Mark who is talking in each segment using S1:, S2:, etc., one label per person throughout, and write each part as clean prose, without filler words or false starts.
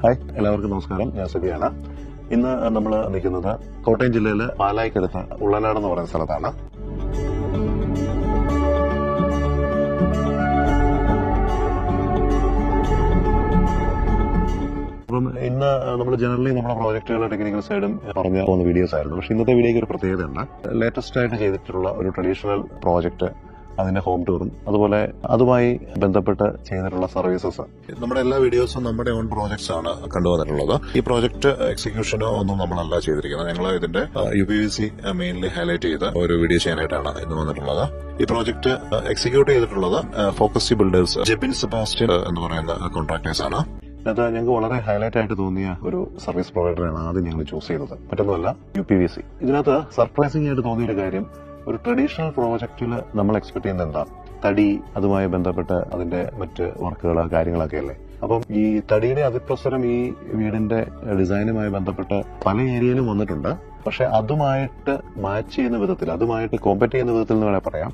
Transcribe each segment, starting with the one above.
S1: Hi, എല്ലാവർക്കും നമസ്കാരം. ഞാൻ സുഖിയാണ്. ഇന്ന് നമ്മൾ നിൽക്കുന്നത് കോട്ടയം ജില്ലയിലെ പാലായ്ക്കടുത്ത് ഉള്ളനാട് എന്ന് പറയുന്ന സ്ഥലത്താണ്. അപ്പം ഇന്ന് നമ്മൾ ജനറലി നമ്മുടെ പ്രോജക്റ്റുകളുടെ ടെക്നിക്കൽ സൈഡും പറഞ്ഞു പോകുന്ന വീഡിയോസ് ആയിരുന്നു. പക്ഷെ ഇന്നത്തെ വീഡിയോയ്ക്ക് ഒരു പ്രത്യേകതയുണ്ട്. ലേറ്റസ്റ്റ് ആയിട്ട് ചെയ്തിട്ടുള്ള ഒരു ട്രഡീഷണൽ പ്രോജക്റ്റ്, അതിന്റെ ഹോം ടൂറും അതുപോലെ അതുമായി ബന്ധപ്പെട്ട് ചെയ്തിട്ടുള്ള സർവീസസ്. നമ്മുടെ എല്ലാ വീഡിയോസും നമ്മുടെ ഓൺ പ്രോജക്ട്സ് ആണ് കണ്ടുവന്നിട്ടുള്ളത്. ഈ പ്രോജക്റ്റ് എക്സിക്യൂഷനോ ഒന്നും നമ്മളല്ല ചെയ്തിരിക്കുന്നത്. ഞങ്ങൾ ഇതിന്റെ UPVC മെയിൻലി ഹൈലൈറ്റ് ചെയ്ത് ഒരു വീഡിയോ ചെയ്യാനായിട്ടാണ് ഇന്ന് വന്നിട്ടുള്ളത്. ഈ പ്രോജക്റ്റ് എക്സിക്യൂട്ട് ചെയ്തിട്ടുള്ളത് ഫോക്കസ് ബിൽഡേഴ്സ്, ജെബിൻ സെബാസ്റ്റ്യൻ എന്ന് പറയുന്ന കോൺട്രാക്ടേഴ്സ് ആണ്. അത് ഞങ്ങൾക്ക് വളരെ ഹൈലൈറ്റ് ആയിട്ട് തോന്നിയ ഒരു സർവീസ് പ്രൊവൈഡറാണ് ആദ്യം ഞങ്ങൾ ചൂസ് ചെയ്തത്. മറ്റൊന്നുമല്ല, UPVC. ഇതിനകത്ത് സർപ്രൈസിംഗ് ആയിട്ട് തോന്നിയൊരു കാര്യം, ഒരു ട്രഡീഷണൽ പ്രോജക്റ്റിൽ നമ്മൾ എക്സ്പെക്ട് ചെയ്യുന്നത് എന്താ, തടി, അതുമായി ബന്ധപ്പെട്ട് അതിന്റെ മറ്റ് വർക്കുകൾ, കാര്യങ്ങളൊക്കെ അല്ലേ. അപ്പം ഈ തടിയുടെ അതിപ്രസരം ഈ വീടിന്റെ ഡിസൈനുമായി ബന്ധപ്പെട്ട് പല ഏരിയയിലും വന്നിട്ടുണ്ട്. പക്ഷെ അതുമായിട്ട് മാച്ച് ചെയ്യുന്ന വിധത്തിൽ, അതുമായിട്ട് കോമ്പറ്റ് ചെയ്യുന്ന വിധത്തിൽ എന്ന് വേണേൽ പറയാം,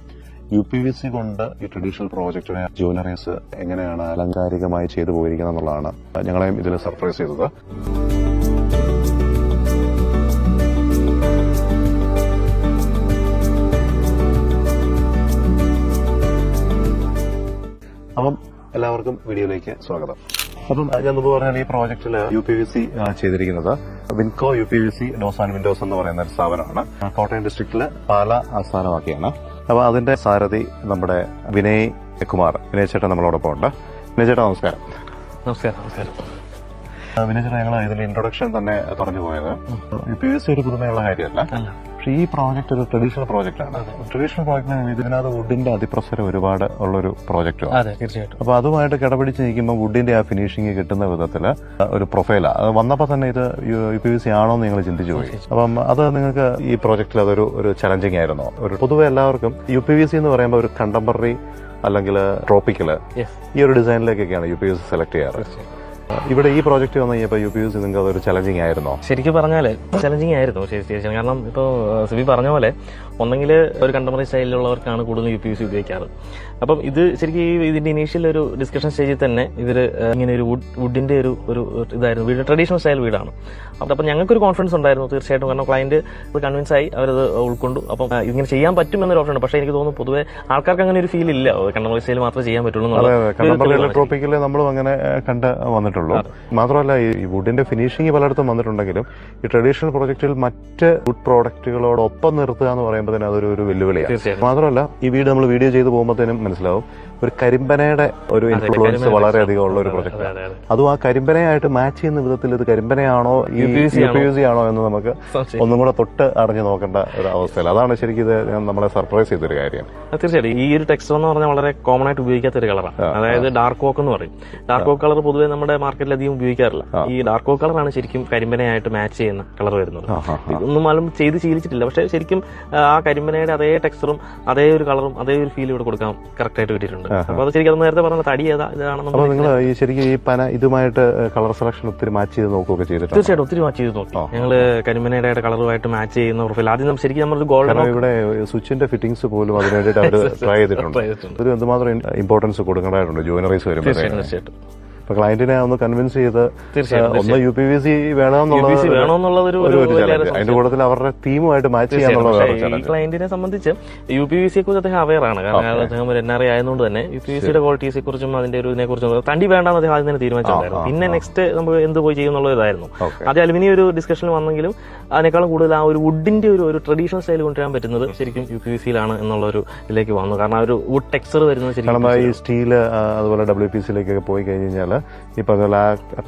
S1: UPVC കൊണ്ട് ഈ ട്രഡീഷണൽ പ്രോജക്റ്റിനെ ജ്വല്ലറീസ് എങ്ങനെയാണ് അലങ്കാരികമായി ചെയ്തു പോയിരിക്കുന്നത് എന്നുള്ളതാണ് ഞങ്ങളെയും ഇതിൽ സർപ്രൈസ് ചെയ്തത്. അപ്പം എല്ലാവർക്കും വീഡിയോയിലേക്ക് സ്വാഗതം. അപ്പം ഞാൻ മുമ്പ് പറഞ്ഞാൽ ഈ പ്രോജക്റ്റിൽ UPVC ചെയ്തിരിക്കുന്നത് വിൻകോ UPVC ഡോസ് ആൻഡ് വിൻഡോസ് എന്ന് പറയുന്ന ഒരു സ്ഥാപനമാണ്. കോട്ടയം ഡിസ്ട്രിക്റ്റില് പാല ആസ്ഥാനമാക്കിയാണ്. അപ്പൊ അതിന്റെ സാരഥി നമ്മുടെ വിനയ് കുമാർ, വിനയ് ചേട്ടൻ നമ്മളോടൊപ്പം ഉണ്ട്. വിനയ് ചേട്ടാ, നമസ്കാരം.
S2: നമസ്കാരം.
S1: വിനയ് ചേട്ടാ, ഞങ്ങൾ ഇതിന്റെ ഇൻട്രൊഡക്ഷൻ തന്നെ പറഞ്ഞു പോയത് UPVC ഒരു പുതുമയുള്ള കാര്യമല്ല. പക്ഷെ ഈ പ്രോജക്റ്റ് ഒരു ട്രഡീഷണൽ പ്രോജക്റ്റ് ആണ്. ട്രഡീഷണൽ പ്രോജക്റ്റിന് ഇതിനകത്ത് വുഡിന്റെ അതിപ്രസരം ഒരുപാട് ഉള്ളൊരു പ്രോജക്റ്റ്.
S2: അതെ, തീർച്ചയായിട്ടും.
S1: അപ്പൊ അതുമായിട്ട് കിടപിടിച്ച് നിൽക്കുമ്പോൾ വുഡിന്റെ ആ ഫിനിഷിംഗ് കിട്ടുന്ന വിധത്തില് ഒരു പ്രൊഫൈലാ. അത് വന്നപ്പോൾ തന്നെ ഇത് UPVC ആണോ എന്ന് നിങ്ങൾ ചിന്തിച്ചു പോയി. അപ്പം അത് നിങ്ങൾക്ക് ഈ പ്രോജക്റ്റിൽ അതൊരു ചലഞ്ചിങ് ആയിരുന്നോ? ഒരു പൊതുവെ എല്ലാവർക്കും UPVC എന്ന് പറയുമ്പോൾ ഒരു കണ്ടംപററി അല്ലെങ്കിൽ ട്രോപ്പിക്കല് ഈ ഒരു ഡിസൈനിലേക്കൊക്കെയാണ് UPVC സെലക്ട് ചെയ്യാറ്. ഇവിടെ ഈ പ്രോജക്റ്റ് വന്നു കഴിഞ്ഞപ്പോൾ UPVC നിങ്ങൾക്ക് അതൊരു ചലഞ്ചിങ് ആയിരുന്നോ?
S2: ശരിക്കും പറഞ്ഞാല് ചലഞ്ചിങ് ആയിരുന്നു തീർച്ചയായും. കാരണം ഇപ്പോൾ സിബി പറഞ്ഞ പോലെ ഒന്നെങ്കിൽ ഒരു കണ്ടംപററി സ്റ്റൈലിലുള്ളവർക്കാണ് കൂടുതൽ UPVC ഉപയോഗിക്കാറ്. അപ്പം ഇത് ശരിക്കും ഇതിന്റെ ഇനീഷ്യൽ ഒരു ഡിസ്കഷൻ സ്റ്റേജിൽ തന്നെ ഇവര് ഇങ്ങനെ ഒരു വുഡിന്റെ ഒരു ഇതായിരുന്നു. വീട് ട്രഡീഷണൽ സ്റ്റൈൽ വീടാണ്. അപ്പം ഞങ്ങൾക്കൊരു കോൺഫിഡൻസ് ഉണ്ടായിരുന്നു തീർച്ചയായിട്ടും. കാരണം ക്ലയന്റ് കൺവിൻസ് ആയി, അവരത് ഉൾക്കൊണ്ടു. അപ്പം ഇങ്ങനെ ചെയ്യാൻ പറ്റും എന്നൊരു ഓപ്ഷൻ ഉണ്ട്. പക്ഷേ എനിക്ക് തോന്നുന്നു പൊതുവെ ആൾക്കാർക്ക് അങ്ങനെ ഒരു ഫീൽ ഇല്ല, കണ്ടംപററി സ്റ്റൈൽ മാത്രമേ ചെയ്യാൻ പറ്റുള്ളൂ.
S1: ട്രോപ്പിക്കല് നമ്മളും അങ്ങനെ കണ്ട് വന്നിട്ടുള്ളൂ. മാത്രമല്ല, ഈ വുഡിന്റെ ഫിനിഷിംഗ് പലയിടത്തും വന്നിട്ടുണ്ടെങ്കിലും ഈ ട്രഡീഷണൽ പ്രോജക്റ്റിൽ മറ്റ് വുഡ് പ്രോഡക്റ്റുകളോടൊപ്പം നിർത്തുക എന്ന് പറയുമ്പോൾ തന്നെ അതൊരു വെല്ലുവിളിയാണ്. മാത്രമല്ല, ഈ വീട് നമ്മൾ വീഡിയോ ചെയ്ത് പോകുമ്പോഴത്തേനും മനസ്സിലാവും ഒരു കരിമ്പനയുടെ ഒരു ഇൻഫ്ലുവൻസ് വളരെയധികം ഉള്ള ഒരു പ്രൊജക്ട്. അതും ആ കരിമ്പനയായിട്ട് മാച്ച് ചെയ്യുന്ന വിധത്തിൽ ഇത് കരിമ്പനയാണോ ഈ UPVC ആണോ എന്ന് നമുക്ക് ഒന്നും കൂടെ തൊട്ട് അറിഞ്ഞു നോക്കേണ്ട ഒരു അവസ്ഥയിൽ. അതാണ് ശരിക്കും ഇത് നമ്മളെ സർപ്രൈസ് ചെയ്തൊരു കാര്യം.
S2: തീർച്ചയായിട്ടും. ഈ ഒരു ടെക്സ്റ്റർ എന്ന് പറഞ്ഞാൽ വളരെ കോമൺ ആയിട്ട് ഉപയോഗിക്കാത്ത ഒരു കളറാണ്. അതായത് ഡാർക്ക് ഓക്ക് എന്ന് പറയും. ഡാർക്ക് ഓക്ക് കളർ പൊതുവെ നമ്മുടെ മാർക്കറ്റിൽ അധികം ഉപയോഗിക്കാറില്ല. ഈ ഡാർക്ക് ഓക്ക് കളറാണ് ശരിക്കും കരിമ്പനയായിട്ട് മാച്ച് ചെയ്യുന്ന കളർ വരുന്നത്. ഇതൊന്നും ആരും ചെയ്ത് ശീലിച്ചിട്ടില്ല. പക്ഷെ ശരിക്കും ആ കരിമ്പനയുടെ അതേ ടെക്സ്റ്ററും അതേ ഒരു കളറും അതേ ഒരു ഫീൽ ഇവിടെ കൊടുക്കാൻ കറക്റ്റ് ആയിട്ട് കിട്ടിയിട്ടുണ്ട്. അപ്പൊ അത് ശരിക്കും നേരത്തെ പറഞ്ഞ തടി ഇതാണെന്ന്.
S1: അപ്പൊ നിങ്ങൾ ഈ ശരിക്കും ഈ പന ഇതുമായിട്ട് കളർ സെലക്ഷൻ ഒത്തിരി മാച്ച് ചെയ്ത് നോക്കുകയൊക്കെ ചെയ്തിട്ടുണ്ട്?
S2: തീർച്ചയായിട്ടും ഒത്തിരി മാച്ച് ചെയ്ത് നോക്കി. ഞങ്ങള് കരിമ്പനയുടെ കളറുമായിട്ട് മാച്ച് ചെയ്യുന്ന പ്രൊഫൈൽ ആദ്യം ശരിക്കും നമ്മളൊരു ഗോൾഡൻ,
S1: ഇവിടെ സ്വിച്ചിന്റെ ഫിറ്റിംഗ്സ് പോലും അതിന് വേണ്ടിയിട്ട് അവർ ട്രൈ ചെയ്തിട്ടുണ്ട്. ഒരു എന്തുമാത്രം ഇമ്പോർട്ടൻസ് കൊടുക്കേണ്ടതായിട്ടുണ്ട് ജോയിനറീസ് വരുമ്പോൾ.
S2: തീർച്ചയായിട്ടും.
S1: അപ്പൊ ക്ലയന്റിനെ ഒന്ന് കൺവിൻസ് ചെയ്ത് ഒന്ന് UPVC
S2: വേണമെന്നുള്ളത്
S1: അതിന്റെ കൂട്ടത്തിൽ അവരുടെ തീമുമായിട്ട് മാച്ച് ചെയ്യാന്നുള്ളതാണ്.
S2: ഈ ക്ലയന്റിനെ സംബന്ധിച്ച് UPVCയെ കുറിച്ച് അദ്ദേഹം അവെയർ ആണ്. കാരണം അദ്ദേഹം ഒരു NRI ആയതുകൊണ്ട് തന്നെ UPVCയുടെ ക്വാളിറ്റീസിനെ കുറിച്ചും അതിന്റെ ഒരു ഇതിനെ കുറിച്ചും തണ്ടി വേണ്ടെന്ന് അദ്ദേഹം ആദ്യം തന്നെ തീരുമാനിച്ചിട്ടുണ്ടായിരുന്നു. പിന്നെ നെക്സ്റ്റ് നമുക്ക് എന്ത് പോയി ചെയ്യുന്നുള്ള ഇതായിരുന്നു. ആദ്യം അലുമിനിയം ഒരു ഡിസ്കഷനിൽ വന്നെങ്കിലും അതിനേക്കാളും കൂടുതൽ ആ ഒരു വുഡിന്റെ ഒരു ട്രഡീഷണൽ സ്റ്റൈൽ കൊണ്ടുവരാൻ പറ്റുന്നത് ശരിക്കും UPVCയിലാണ് എന്നുള്ള ഒരു ഇതിലേക്ക് വന്നു. കാരണം ആ ഒരു വുഡ് ടെക്സ്ചർ വരുന്നത് ശരിക്കും
S1: ഈ സ്റ്റീല് അതുപോലെ WPCയിലേക്കൊക്കെ പോയി കഴിഞ്ഞാൽ ഇപ്പൊ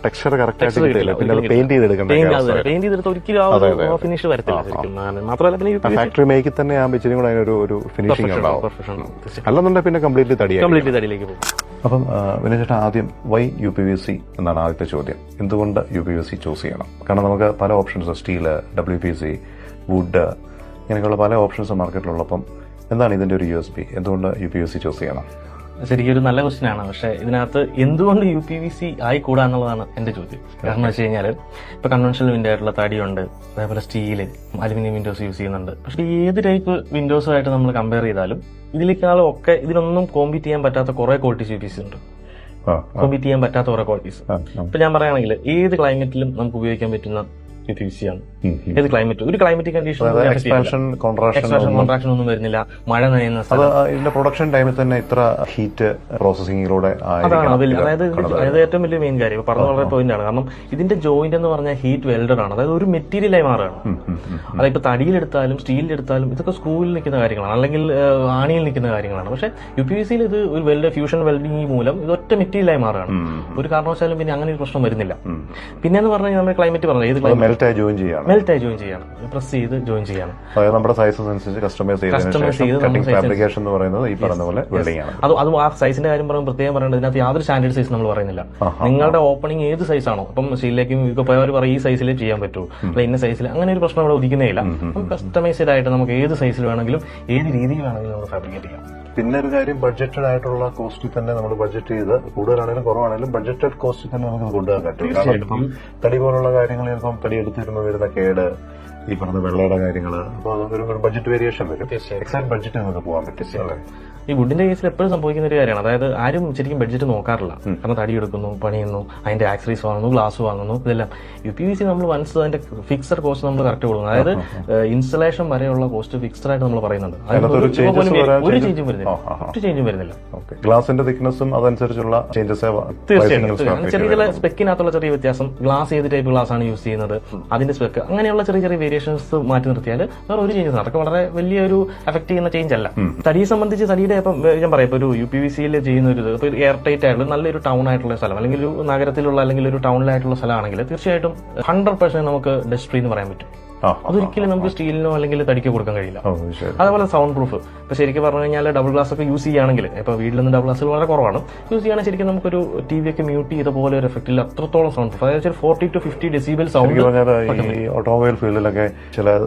S1: ടെക്സ്ചർ കറക്റ്റ് ആയിട്ട് കിട്ടില്ല. പിന്നെ അത് പെയിന്റ്
S2: ചെയ്തെടുത്ത ഒരിക്കലും ഫിനിഷ് വരത്തില്ല ശരിക്കും. മാത്രമല്ല പിന്നെ
S1: ഫാക്ടറി മേക്കിൽ തന്നെ ആകുമ്പോൾ ഇച്ചിരി കൂടെ അതിനൊരു ഫിനിഷിംഗ് ഉണ്ടാവും. അല്ലെന്നുണ്ടെങ്കിൽ പിന്നെ കംപ്ലീറ്റ്ലി തടിയിലേക്ക് പോകും. അപ്പം വിനയ് ചേട്ടാ, ആദ്യം വൈ UPVC എന്നാണ് ആദ്യത്തെ ചോദ്യം. എന്തുകൊണ്ട് UPVC ചൂസ് ചെയ്യണം? കാരണം നമുക്ക് പല ഓപ്ഷൻസ്, സ്റ്റീല്, WPC, വുഡ്, ഇങ്ങനെയൊക്കെയുള്ള പല ഓപ്ഷൻസ് മാർക്കറ്റിലുള്ളപ്പം എന്താണ് ഇതിന്റെ ഒരു USP? എന്തുകൊണ്ട് UPVC ചൂസ് ചെയ്യണം?
S2: ശരിക്കും ഒരു നല്ല ക്വസ്റ്റ്യൻ ആണ്. പക്ഷെ ഇതിനകത്ത് എന്തുകൊണ്ട് UPVC ആയിക്കൂടാ എന്നുള്ളതാണ് എന്റെ ചോദ്യം. കാരണം വെച്ച് കഴിഞ്ഞാൽ ഇപ്പൊ കൺവെൻഷണൽ വിൻഡോ ആയിട്ടുള്ള തടിയുണ്ട്, അതേപോലെ സ്റ്റീല്, അലുമിനിയം വിൻഡോസ് യൂസ് ചെയ്യുന്നുണ്ട്. പക്ഷെ ഏത് ടൈപ്പ് വിൻഡോസുമായിട്ട് നമ്മൾ കമ്പയർ ചെയ്താലും ഇതിനേക്കാളും ഒക്കെ ഇതിനൊന്നും കോമ്പീറ്റ് ചെയ്യാൻ പറ്റാത്ത കുറെ ക്വാളിറ്റീസ് UPVC ഉണ്ട്. കോമ്പീറ്റ് ചെയ്യാൻ പറ്റാത്ത കുറെ ക്വാളിറ്റീസ്. ഇപ്പൊ ഞാൻ പറയുകയാണെങ്കിൽ ഏത് ക്ലൈമറ്റിലും നമുക്ക് ഉപയോഗിക്കാൻ പറ്റുന്ന UPVC ആണ്. ഏത് ക്ലൈമറ്റ്, ഒരു ക്ലൈമറ്റിക് കണ്ടീഷൻ കോൺട്രാക്ഷൻ ഒന്നും വരുന്നില്ല, മഴ നനയുന്ന
S1: ഇതിന്റെ പ്രൊഡക്ഷൻ ടൈമിൽ തന്നെ ഇത്ര ഹീറ്റ് പ്രോസസിംഗിലൂടെ
S2: അതാണ് അതായത് ഏറ്റവും വലിയ മെയിൻ കാര്യം പറഞ്ഞ വളരെ പോയിന്റ് ആണ്. കാരണം ഇതിന്റെ ജോയിന്റ് എന്ന് പറഞ്ഞാൽ ഹീറ്റ് വെൽഡഡ് ആണ്, അതായത് ഒരു മെറ്റീരിയലായി മാറുകയാണ്. അതായത് ഇപ്പൊ തടിയിലെടുത്താലും സ്റ്റീലിലെടുത്താലും ഇതൊക്കെ സ്ക്രൂവിൽ നിൽക്കുന്ന കാര്യങ്ങളാണ്, അല്ലെങ്കിൽ ആണിയിൽ നിൽക്കുന്ന കാര്യങ്ങളാണ്. പക്ഷെ UPVCയിൽ ഇത് ഒരു ഫ്യൂഷൻ വെൽഡിംഗ് മൂലം ഇത് ഒറ്റ മെറ്റീരിയലായി മാറുകയാണ്. ഒരു കാരണവശാലും പിന്നെ അങ്ങനെ ഒരു പ്രശ്നം വരുന്നില്ല. പിന്നെന്ന് പറഞ്ഞാൽ നമ്മൾ ക്ലൈമറ്റ് പറഞ്ഞത് ഏത്
S1: മെൽറ്റായി ജോയിൻ ചെയ്യാണ്,
S2: പ്രസ് ചെയ്ത് ജോയിൻ ചെയ്യാണ്.
S1: അതായത് നമ്മുടെ സൈസസ് അനുസരിച്ച് കസ്റ്റമൈസ് ചെയ്ത് ഫാബ്രിക്കേഷൻ എന്ന് പറയുന്നത് ഈ പറഞ്ഞ പോലെ വെൽഡിംഗ് ആണ്.
S2: അത് ആ സൈസിന്റെ കാര്യം പറയുമ്പോൾ പ്രത്യേകം പറയേണ്ടത് ഇതിനകത്ത് യാതൊരു സ്റ്റാൻഡേർഡ് സൈസ് നമ്മൾ പറയുന്നില്ല. നിങ്ങളുടെ ഓപ്പണിംഗ് ഏത് സൈസ് ആണോ, അപ്പം സ്റ്റീലിലേക്കും ഇപ്പൊ പോയവർ പറയും ഈ സൈസിലേ ചെയ്യാൻ പറ്റൂ, അല്ല ഇന്ന സൈസിൽ, അങ്ങനെ ഒരു പ്രശ്നം ഇവിടെ ഉദിക്കുന്നേ ഇല്ല. നമുക്ക് കസ്റ്റമൈസ്ഡ് ആയിട്ട് നമുക്ക് ഏത് സൈസിൽ വേണമെങ്കിലും ഏത് രീതിയിൽ വേണമെങ്കിലും നമ്മൾ ഫാബ്രിക്കേറ്റ് ചെയ്യാം.
S1: പിന്നെ ഒരു കാര്യം, ബഡ്ജറ്റഡ് ആയിട്ടുള്ള കോസ്റ്റിൽ തന്നെ നമ്മൾ ബഡ്ജറ്റ് ചെയ്ത് കൂടുതലാണെങ്കിലും കുറവാണെങ്കിലും ബഡ്ജറ്റഡ് കോസ്റ്റിൽ തന്നെ നമുക്ക് കൊണ്ടുപോകാൻ പറ്റും. കാരണം തടി പോലുള്ള കാര്യങ്ങൾ ചിലപ്പം തടി എടുത്തിരുന്ന് വരുന്ന കേട്, ഈ പറഞ്ഞ വെള്ളയുടെ കാര്യങ്ങൾ, അപ്പോൾ അതൊരു ബഡ്ജറ്റ് വേരിയേഷൻ വരും. എക്സാക്ട് ബഡ്ജറ്റ് നമുക്ക് പോകാൻ പറ്റും. അല്ലേ?
S2: ഈ വുഡിന്റെ കേസിൽ എപ്പോഴും സംഭവിക്കുന്ന ഒരു കാര്യമാണ്, അതായത് ആരും ശരിക്കും ബഡ്ജറ്റ് നോക്കാറില്ല. കാരണം തടി എടുക്കുന്നു, പണിയുന്നു, അതിന്റെ ആക്സറീസ് വാങ്ങുന്നു, ഗ്ലാസ് വാങ്ങുന്നു, ഇതെല്ലാം. UPVC നമ്മൾ വൺസ് അതിന്റെ ഫിക്സഡ് കോസ്റ്റ് നമ്മൾ കറക്റ്റ് കൊടുക്കുന്നു. അതായത് ഇൻസ്റ്റലേഷൻ വരെയുള്ള കോസ്റ്റ് ഫിക്സഡ് ആയിട്ട് നമ്മൾ പറയുന്നുണ്ട്. ഒരു ചേഞ്ചും വരുന്നില്ല.
S1: ഗ്ലാസിന്റെ തിക്നെസ്സും അതനുസരിച്ചുള്ള ചേഞ്ചസ്
S2: തീർച്ചയായിട്ടും. ചെറിയ ചില സ്പെക്കിനകത്തുള്ള ചെറിയ വ്യത്യാസം, ഗ്ലാസ് ഏത് ടൈപ്പ് ഗ്ലാസ് ആണ് യൂസ് ചെയ്യുന്നത്, അതിന്റെ സ്പെക്ക്, അങ്ങനെയുള്ള ചെറിയ ചെറിയ വേരിയേഷൻസ് മാറ്റി നിർത്തിയാൽ വേറെ ഒരു ചേഞ്ചസ്, അതൊക്കെ വളരെ വലിയൊരു എഫക്ട് ചെയ്യുന്ന ചേഞ്ച് അല്ല. തടിയെ സംബന്ധിച്ച് തടിയുടെ ഇപ്പം ഞാൻ പറയാം, ഇപ്പൊ ഒരു UPVCയിൽ ചെയ്യുന്ന ഒരു ഇത്, ഇപ്പൊ എയർ ടൈറ്റ് ആയിട്ടുള്ള നല്ലൊരു ടൗൺ ആയിട്ടുള്ള സ്ഥലം, അല്ലെങ്കിൽ ഒരു നഗരത്തിലുള്ള അല്ലെങ്കിൽ ഒരു ടൗണിലായിട്ടുള്ള സ്ഥലമാണെങ്കിൽ തീർച്ചയായിട്ടും 100% നമുക്ക് ഡസ്റ്റ് ഫ്രീ എന്ന് പറയാൻ പറ്റും. അതൊരിക്കലും നമുക്ക് സ്റ്റീലിനോ അല്ലെങ്കിൽ തടിക്കോ കൊടുക്കാൻ കഴിയില്ല. അതേപോലെ സൗണ്ട് പ്രൂഫ്, ഇപ്പൊ ശരിക്കും പറഞ്ഞു കഴിഞ്ഞാൽ ഡബിൾ ഗ്ലാസ് ഒക്കെ യൂസ് ചെയ്യുകയാണെങ്കിൽ, ഇപ്പൊ വീട്ടിൽ നിന്ന് ഡബിൾ ഗ്ലാസ് വളരെ കുറവാണ് യൂസ് ചെയ്യുകയാണെങ്കിൽ ശരിക്കും നമുക്കൊരു TV ഒക്കെ മ്യൂട്ട് ചെയ്ത പോലെ ഒരു എഫക്റ്റിൽ അത്രത്തോളം സൗണ്ട് പ്രൂഫ്, അതായത് 40 to 50 ഡെസിബിൾ സൗണ്ട്.
S1: ഈ ഓട്ടോമൊബൈൽ ഫീൽഡിലൊക്കെ ചില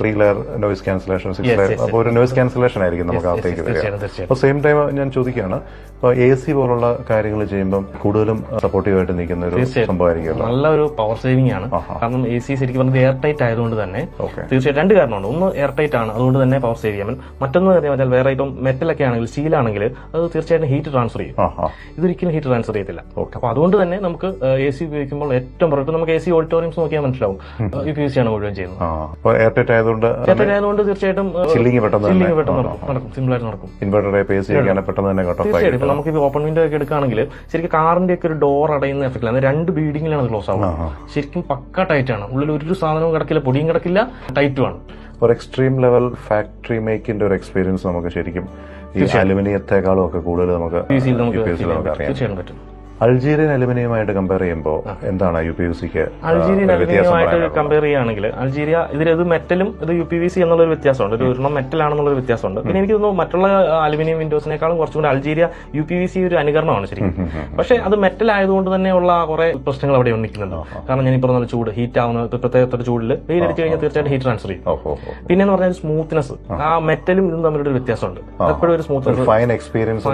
S1: 3 ലെയർ നോയിസ് ക്യാൻസലേഷൻ, 6 ലെയർ, അപ്പോൾ ഒരു നോയിസ് ക്യാൻസലേഷൻ ആയിരിക്കും നമുക്ക് അകത്തേക്ക് വരിക. അപ്പോൾ സെയിം ടൈം ഞാൻ ചോദിക്കുകയാണ്, ഇപ്പോൾ AC പോലുള്ള കാര്യങ്ങൾ ചെയ്യുമ്പോൾ കൂടുതലും സപ്പോർട്ടീവ് ആയിട്ട് നിൽക്കുന്ന ഒരു സംഭവമായിരിക്കും.
S2: നല്ലൊരു പവർ സേവിംഗ് ആണ്. കാരണം AC ശരിക്കും പറഞ്ഞത് എയർ ടൈറ്റ് ആയതുകൊണ്ട് തന്നെ തീർച്ചയായിട്ടും രണ്ട് കാരണമുണ്ട്. ഒന്ന് എയർ ടൈറ്റ് ആണ്, അതുകൊണ്ട് തന്നെ പവർ സേവ് ചെയ്യാൻ. മറ്റൊന്ന് പറഞ്ഞാൽ വേറെ ഇപ്പം മെറ്റലൊക്കെ ആണെങ്കിൽ, സ്റ്റീലാണെങ്കിൽ അത് തീർച്ചയായിട്ടും ഹീറ്റ് ട്രാൻസ്ഫർ ചെയ്യും. ഇതൊരിക്കലും ഹീറ്റ് ട്രാൻസ്ഫർ ചെയ്യത്തില്ല. അപ്പൊ അതുകൊണ്ട് തന്നെ നമുക്ക് AC ഉപയോഗിക്കുമ്പോൾ ഏറ്റവും പുറത്ത് നമുക്ക് AC ഓഡിറ്റോറിയംസ് നോക്കിയാൽ മനസ്സിലാവും UPVC ആണ് മുഴുവൻ ചെയ്യുന്നത്.
S1: എയർ ടൈറ്റ് ആയതുകൊണ്ട് തീർച്ചയായിട്ടും ചില്ലിങ് പെട്ടെന്ന്
S2: നടക്കും, സിമ്പിൾ ആയിട്ട് നടക്കും.
S1: ഇൻവെർട്ടർ പെട്ടെന്ന് തന്നെ
S2: തീർച്ചയായിട്ടും. ഇപ്പൊ നമുക്ക് ഓപ്പൺ വിൻഡോ ഒക്കെ എടുക്കുകയാണെങ്കിൽ ശരിക്കും കാറിന്റെ ഒക്കെ ഒരു ഡോർ അടയുന്ന എഫക്റ്റ് ആണ്, 2 ബീഡിങ്ങിലാണ് ക്ലോസ് ആവുന്നത്. ശരിക്കും പക്ക ടൈറ്റ് ആണ്, ഉള്ളിൽ ഒരു സാധനവും കിടക്കില്ല, പൊടിയും കിടക്കില്ല, ടൈറ്റുമാണ്.
S1: ഒരു എക്സ്ട്രീം ലെവൽ ഫാക്ടറി മേക്കിന്റെ ഒരു എക്സ്പീരിയൻസ് നമുക്ക് ശരിക്കും ഈ അലുമിനിയത്തെക്കാളും ഒക്കെ കൂടുതൽ നമുക്ക്
S2: തീർച്ചയായും പറ്റും.
S1: അൾജീരിയൻ അലുമിനിയമായിട്ട് കമ്പയർ ചെയ്യുമ്പോൾ എന്താണ് UPVCക്ക്
S2: അൾജീരിയൻ അലുമിനിയമായിട്ട് കമ്പയർ ചെയ്യുകയാണെങ്കിൽ, അൾജീരിയ ഇതിലത് മെറ്റലും ഇത് UPVC എന്നുള്ളൊരു വ്യത്യാസമുണ്ട്, ഒരു ഒരെണ്ണം മെറ്റലാണെന്നുള്ളൊരു വ്യത്യാസമുണ്ട്. പിന്നെ എനിക്ക് തോന്നുന്നു മറ്റുള്ള അലുമിനിയം വിൻഡോസിനേക്കാളും കുറച്ചും കൂടി അൾജീരിയ UPVC ഒരു അനുകരണമാണ് ശരിക്കും. പക്ഷെ അത് മെറ്റൽ ആയതുകൊണ്ട് തന്നെയുള്ള കുറെ പ്രശ്നങ്ങൾ അവിടെ നിൽക്കുന്നുണ്ട്. കാരണം ഞാൻ പറഞ്ഞ ചൂട് ഹീറ്റ് ആവുന്ന പ്രത്യേകത്തൊരു ചൂടിൽ വെയിലടിച്ച് കഴിഞ്ഞാൽ തീർച്ചയായിട്ടും ഹീറ്റ് ട്രാൻസ്ഫർ ചെയ്യും. പിന്നെ എന്ന് പറഞ്ഞാൽ സ്മൂത്ത്നെസ്, ആ മെറ്റലും ഇതും തമ്മിലൊരു വ്യത്യാസമുണ്ട്. എപ്പോഴും ഒരു സ്മൂത്ത്നെസ്,
S1: ഫൈൻ എക്സ്പീരിയൻസ്,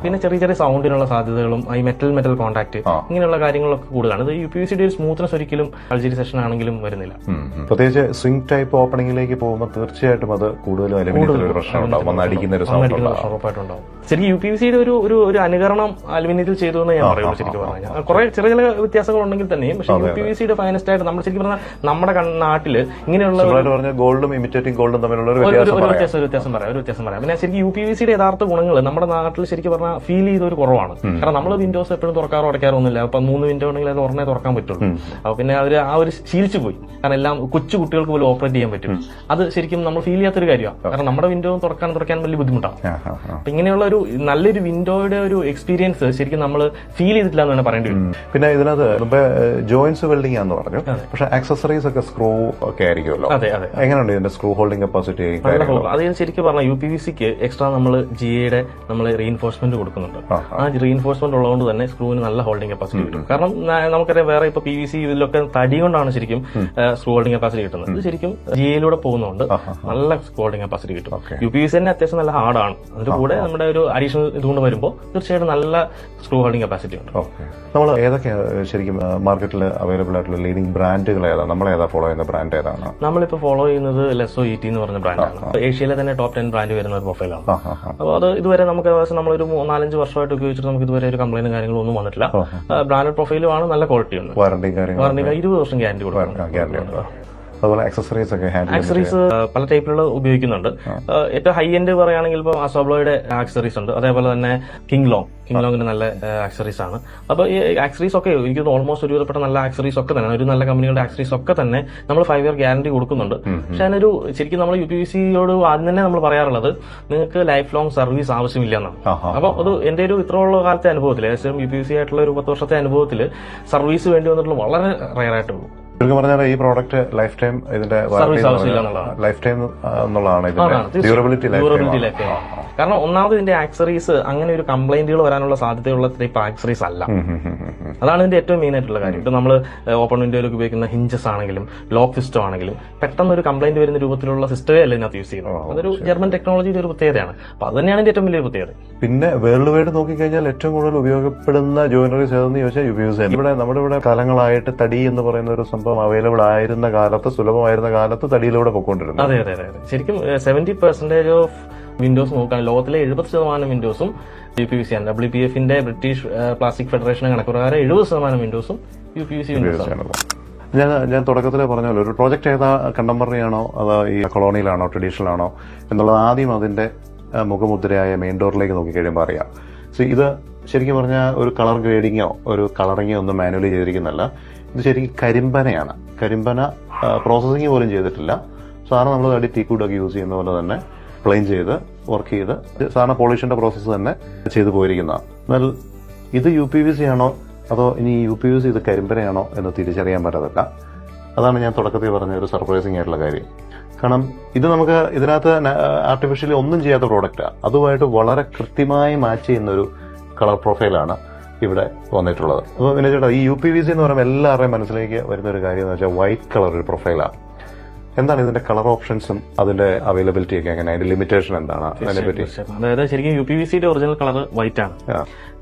S2: പിന്നെ ചെറിയ ചെറിയ സൗണ്ടിനുള്ള സാധ്യതകളും മെറ്റൽ കോൺടാക്ട്, ഇങ്ങനെയുള്ള കാര്യങ്ങളൊക്കെ കൂടുതലാണ്. ഇത് UPVCയുടെ ഒരു സ്മൂത്ത്നെസ് ഒരിക്കലും അൾജീരിയ സെഷൻ ആണെങ്കിലും വരുന്നില്ല.
S1: പ്രത്യേകിച്ച് സ്വിംഗ് ടൈപ്പ് ഓപ്പണിംഗിലേക്ക് പോകുമ്പോൾ തീർച്ചയായിട്ടും അത് കൂടുതലും അലുമിനിയത്തിൽ പ്രശ്നം ഉണ്ടാവും, അടിക്കുന്ന ഒരു സൗണ്ട്
S2: ഉറപ്പായിട്ടുണ്ടാവും. ശരിക്കും UPVCയുടെ ഒരു അനുകരണം അലുമിനിയത്തിൽ ചെയ്തു എന്ന് ഞാൻ പറയുള്ളൂ. ശരിക്കും പറഞ്ഞാൽ കുറെ ചെറിയ ചില വ്യത്യാസങ്ങൾ ഉണ്ടെങ്കിൽ തന്നെയും, പക്ഷേ UPVCയുടെ ഫൈനസ്റ്റ് ആയിട്ട് നമ്മൾ ശരിക്കും പറഞ്ഞാൽ നമ്മുടെ നാട്ടില് ഇങ്ങനെയുള്ള
S1: ഗോൾഡും ഇമിറ്റേറ്റിംഗ് ഗോൾഡും തമ്മിലുള്ള ഒരു
S2: വ്യത്യാസം പറയാം. പിന്നെ ശരിക്കും UPVCയുടെ യഥാർത്ഥ ഗുണങ്ങൾ നമ്മുടെ നാട്ടിൽ ശരിക്കും പറഞ്ഞാൽ ഫീൽ ചെയ്ത ഒരു കുറവാണ്. കാരണം നമ്മൾ വിൻഡോസ് എപ്പോഴും തുറക്കാറോ അടയ്ക്കാറോ ഒന്നുമില്ല. അപ്പൊ 3 വിൻഡോ ഉണ്ടെങ്കിൽ അത് ഉടനെ തുറക്കാൻ പറ്റുള്ളൂ. അപ്പൊ പിന്നെ ആ ഒരു ശീലിച്ചു പോയി. കാരണം എല്ലാം കൊച്ചു കുട്ടികൾക്ക് പോലും ഓപ്പറേറ്റ് ചെയ്യാൻ പറ്റും. അത് ശരിക്കും നമ്മൾ ഫീൽ ചെയ്യാത്തൊരു കാര്യമാണ്. കാരണം നമ്മുടെ വിൻഡോ തുറക്കാൻ വലിയ ബുദ്ധിമുട്ടാണ്. അപ്പൊ ഇങ്ങനെയുള്ള ഒരു നല്ലൊരു വിൻഡോയുടെ ഒരു എക്സ്പീരിയൻസ് ശരിക്കും നമ്മൾ ഫീൽ ചെയ്തിട്ടില്ല എന്ന് തന്നെ പറയേണ്ടി വരും.
S1: പിന്നെ ഇതിനകത്ത് ജോയിന്റ്സ് വെൽഡിംഗ് ആണെന്ന് പറഞ്ഞു, പക്ഷെ ആക്സസറീസ് ഒക്കെ സ്ക്രൂ ഒക്കെ ആയിരിക്കുമല്ലോ. എങ്ങനെയുണ്ട് ഇതിന്റെ സ്ക്രൂ ഹോൾഡിംഗ് കപ്പാസിറ്റി?
S2: അത് ശരിക്കും പറഞ്ഞാൽ UPVCക്ക് എക്സ്ട്രാ നമ്മൾ GA നമ്മൾ റീഇൻഫോഴ്സ്മെന്റ് കൊടുക്കുന്നുണ്ട്. ആ റീഇൻഫോഴ്സ്മെന്റ് ഉള്ളതുകൊണ്ട് തന്നെ സ്ക്രൂവിന് നല്ല ഹോൾഡിംഗ് കപ്പാസിറ്റി കിട്ടും. കാരണം നമുക്കറിയാം വേറെ ഇപ്പൊ PVC ഇതിലൊക്കെ തടി കൊണ്ടാണ് ശരിക്കും സ്ക്രൂ ഹോൾഡിംഗ് കപ്പാസിറ്റി കിട്ടുന്നത്. ഇത് ശരിക്കും GAയിലൂടെ പോകുന്നതുകൊണ്ട് നല്ല സ്ക്രൂ ഹോൾഡിംഗ് കപ്പാസിറ്റി കിട്ടും. UPVC തന്നെ അത്യാവശ്യം നല്ല ഹാർഡാണ്. അതിന്റെ കൂടെ നമ്മുടെ ഒരു അഡീഷണൽ ഇതുകൊണ്ട് വരുമ്പോൾ തീർച്ചയായിട്ടും നല്ല സ്ക്രൂ ഹോൾഡിംഗ് കപ്പാസിറ്റി ഉണ്ട്.
S1: നമ്മൾ ഏതൊക്കെയാണ് ശരിക്കും മാർക്കറ്റിൽ അവൈലബിൾ ആയിട്ടുള്ള ലീഡിംഗ് ബ്രാൻഡുകൾ ഏതാണ്? നമ്മൾ ഏതാ ഫോളോ ചെയ്യുന്ന ബ്രാൻഡ് ഏതാണ്?
S2: നമ്മളിപ്പോൾ ഫോളോ ചെയ്യുന്നത് ലെസോ ET എന്ന് പറഞ്ഞ ബ്രാൻഡാണ്. ഏഷ്യയിലെ തന്നെ ടോപ്പ് 10 ബ്രാൻഡ് വരുന്ന ഒരു പ്രൊഫൈലാണ്. അപ്പോൾ അത് ഇതുവരെ നമുക്ക് ഏകദേശം നമ്മളൊരു 4-5 വർഷമായിട്ട് ഉപയോഗിച്ചിട്ട് നമുക്ക് ഇതുവരെ ഒരു കംപ്ലൈന്റ് കാര്യങ്ങളും ഒന്നും വന്നിട്ടില്ല. ബ്രാൻഡഡ് പ്രൊഫൈലും ആണ്, നല്ല ക്വാളിറ്റി ഉണ്ട്.
S1: വാറണ്ടി
S2: 20 വർഷം ഗ്യാരണ്ടി കൊടുക്കും.
S1: അതുപോലെ ആക്സസറീസ് ഒക്കെ
S2: ആക്സറീസ് പല ടൈപ്പിലുള്ള ഉപയോഗിക്കുന്നുണ്ട്. ഏറ്റവും ഹൈ എൻഡ് പറയുകയാണെങ്കിൽ ഇപ്പോൾ അസോബ്ലോയുടെ ആക്സറീസ് ഉണ്ട്, അതേപോലെ തന്നെ കിങ് ലോങ്ങിന്റെ നല്ല ആക്സറീസ് ആണ്. അപ്പൊ ഈ ആക്സറീസ് ഒക്കെ എനിക്ക് ഓൾമോസ്റ്റ് ഒരുവിധപ്പെട്ട നല്ല ആക്സറീസ് ഒക്കെ തന്നെ, ഒരു നല്ല കമ്പനികളുടെ ആക്സറീസ് ഒക്കെ തന്നെ നമ്മൾ 5 year ഗ്യാരണ്ടി കൊടുക്കുന്നുണ്ട്. പക്ഷെ അതിനൊരു ശരിക്കും നമ്മൾ UPVCയോട് ആദ്യം തന്നെ നമ്മൾ പറയാറുള്ളത് നിങ്ങൾക്ക് ലൈഫ് ലോങ് സർവീസ് ആവശ്യമില്ല എന്നാണ്. അപ്പൊ അത് എന്റെ ഒരു ഇത്രയുള്ള കാലത്തെ അനുഭവത്തിൽ, ഏകദേശം UPVC ആയിട്ടുള്ള ഒരു 10 വർഷത്തെ അനുഭവത്തിൽ സർവീസ് വേണ്ടി വന്നിട്ടുള്ള വളരെ റയർ ആയിട്ടുള്ളൂ.
S1: ചുരുക്കം പറഞ്ഞാൽ ഈ പ്രോഡക്റ്റ് ലൈഫ് ടൈം ഇതിന്റെ ലൈഫ് ടൈം എന്നുള്ളതാണ് ഡ്യൂറബിലിറ്റി ലൈഫ്.
S2: കാരണം ഒന്നാമത് ഇതിന്റെ ആക്സറീസ് അങ്ങനെ ഒരു കംപ്ലൈന്റുകൾ വരാനുള്ള സാധ്യതയുള്ള ടൈപ്പ് ആക്സറീസ് അല്ല. അതാണ് ഇതിന്റെ ഏറ്റവും മെയിൻ ആയിട്ടുള്ള കാര്യം. ഇപ്പൊ നമ്മൾ ഓപ്പൺ വിൻഡോയിലൊക്കെ ഉപയോഗിക്കുന്ന ഹിഞ്ചസ് ആണെങ്കിലും ലോക്ക് സിസ്റ്റം ആണെങ്കിലും പെട്ടെന്ന് ഒരു കംപ്ലൈന്റ് വരുന്ന രൂപത്തിലുള്ള സിസ്റ്റമേ അല്ല ഇതിനകത്ത് യൂസ് ചെയ്യുന്നത്. അതൊരു ജർമ്മൻ ടെക്നോളജിയുടെ ഒരു പ്രത്യേകതയാണ്. അപ്പൊ അത് തന്നെയാണ് ഇതിന്റെ ഏറ്റവും വലിയ പ്രത്യേകത.
S1: പിന്നെ വേൾഡ് വൈഡ് നോക്കിക്കഴിഞ്ഞാൽ ഏറ്റവും കൂടുതൽ ഉപയോഗപ്പെടുന്ന ജുവലറീസ് ഏതെന്ന് ചോദിച്ചാൽ UPVC. ഇവിടെ നമ്മുടെ ഇവിടെ കാലങ്ങളായിട്ട് തടി എന്ന് പറയുന്ന ഒരു സംഭവം അവൈലബിൾ ആയിരുന്ന കാലത്ത്, സുലഭമായിരുന്ന കാലത്ത് തടിയിലൂടെ പൊക്കോണ്ടിരുന്നു.
S2: അതെ അതെ അതെ. ശരിക്കും 70% ഓഫ് വിൻഡോസ് നോക്കാൻ ലോകത്തിലെ 70% വിൻഡോസും UPVC ആണ്. WPF-ന്റെ ബ്രിട്ടീഷ് പ്ലാസ്റ്റിക് ഫെഡറേഷൻ കണക്കുപ്രകാരം 70% വിൻഡോസും UPVC വിൻഡോസ് ആണ്.
S1: ഞാൻ തുടക്കത്തിലെ പറഞ്ഞല്ലോ, ഒരു പ്രോജക്റ്റ് ഏതാ കണ്ടംപററി ആണോ അതോ ഈ കൊളോണിയലാണോ ട്രഡീഷണൽ ആണോ എന്നുള്ളത് ആദ്യം അതിന്റെ മുഖമുദ്രയായ മെയിൻ ഡോറിലേക്ക് നോക്കിക്കഴിയുമ്പോൾ അറിയാം. ഇത് ശരിക്കും പറഞ്ഞാൽ ഒരു കളർ ഗ്രേഡിങ്ങോ ഒരു കളറിങ്ങോ ഒന്നും മാനുവലി ചെയ്തിരിക്കുന്നല്ല. ഇത് ശരിക്കും കരിമ്പനയാണ്. കരിമ്പന പ്രോസസ്സിങ് പോലും ചെയ്തിട്ടില്ല. സാധാരണ നമ്മൾ തടി ടീക്കൂടൊക്കെ യൂസ് ചെയ്യുന്ന പോലെ തന്നെ പ്ലെയിൻ ചെയ്ത് വർക്ക് ചെയ്ത് സാധാരണ പോളിഷിന്റെ പ്രോസസ്സ് തന്നെ ചെയ്തു പോയിരിക്കുന്നതാണ്. എന്നാൽ ഇത് UPVC ആണോ അതോ ഇനി UPVC ഇത് കരിമ്പനയാണോ എന്ന് തിരിച്ചറിയാൻ പറ്റത്തില്ല. അതാണ് ഞാൻ തുടക്കത്തിൽ പറഞ്ഞ ഒരു സർപ്രൈസിംഗ് ആയിട്ടുള്ള കാര്യം. കാരണം ഇത് നമുക്ക് ഇതിനകത്ത് ആർട്ടിഫിഷ്യലി ഒന്നും ചെയ്യാത്ത പ്രോഡക്റ്റാണ്. അതുമായിട്ട് വളരെ കൃത്യമായി മാച്ച് ചെയ്യുന്ന ഒരു കളർ പ്രൊഫൈലാണ് ഇവിടെ വന്നിട്ടുള്ളത്. അപ്പോൾ പിന്നെ ചേട്ടാ, ഈ UPVC എന്ന് പറയുമ്പോൾ എല്ലാവരുടെയും മനസ്സിലേക്ക് വരുന്ന ഒരു കാര്യം എന്ന് വെച്ചാൽ വൈറ്റ് കളർ ഒരു പ്രൊഫൈലാണ്. എന്താണ് ഇതിന്റെ കളർ ഓപ്ഷൻസും അതിന്റെ അവൈലബിലിറ്റി ഒക്കെ എങ്ങനെ, അതിന്റെ ലിമിറ്റേഷൻ എന്താണ് അതിനെപ്പറ്റി?
S2: അതായത് ശരിക്കും UPVCയുടെ ഒറിജിനൽ കളർ വൈറ്റ് ആണ്.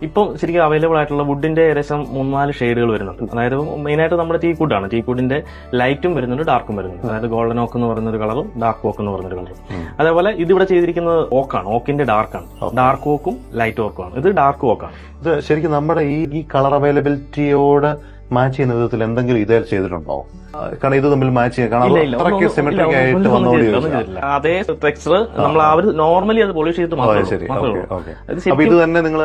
S2: ഇപ്പം ശരിക്കും അവൈലബിൾ ആയിട്ടുള്ള വുഡിന്റെ ഏകദേശം 3-4 ഷെയ്ഡുകൾ വരുന്നുണ്ട്. അതായത് മെയിനായിട്ട് നമ്മുടെ ടീക്കൂഡാണ്. ടീക്കൂഡിന്റെ ലൈറ്റും വരുന്നുണ്ട്, ഡാർക്കും വരുന്നുണ്ട്. അതായത് ഗോൾഡൻ ഓക്ക് എന്ന് പറയുന്ന ഒരു കളറും ഡാർക്ക് ഓക്ക് എന്ന് പറയുന്ന ഒരു കളറും. അതേപോലെ ഇതിവിടെ ചെയ്തിരിക്കുന്നത് ഓക്കാണ്, ഓക്കിന്റെ ഡാർക്കാണ്. ഡാർക്ക് ഓക്കും ലൈറ്റ് ഓക്കും ആണ്. ഇത് ഡാർക്ക് ഓക്കാണ്.
S1: ഇത് ശരിക്കും നമ്മുടെ ഈ കളർ അവൈലബിലിറ്റിയോട് മാച്ച് ചെയ്യുന്ന വിധത്തിൽ എന്തെങ്കിലും ഇതേ ചെയ്തിട്ടുണ്ടോ? കാരണം ഇത് തമ്മിൽ മാച്ച് ചെയ്യാൻ സിമെട്രിക് ആയിട്ട്
S2: അതേ ടെക്സ്ചർ നമ്മൾ നോർമലി അത് പോളിഷ് ചെയ്തിട്ട്
S1: അപ്പൊ ഇത് തന്നെ നിങ്ങൾ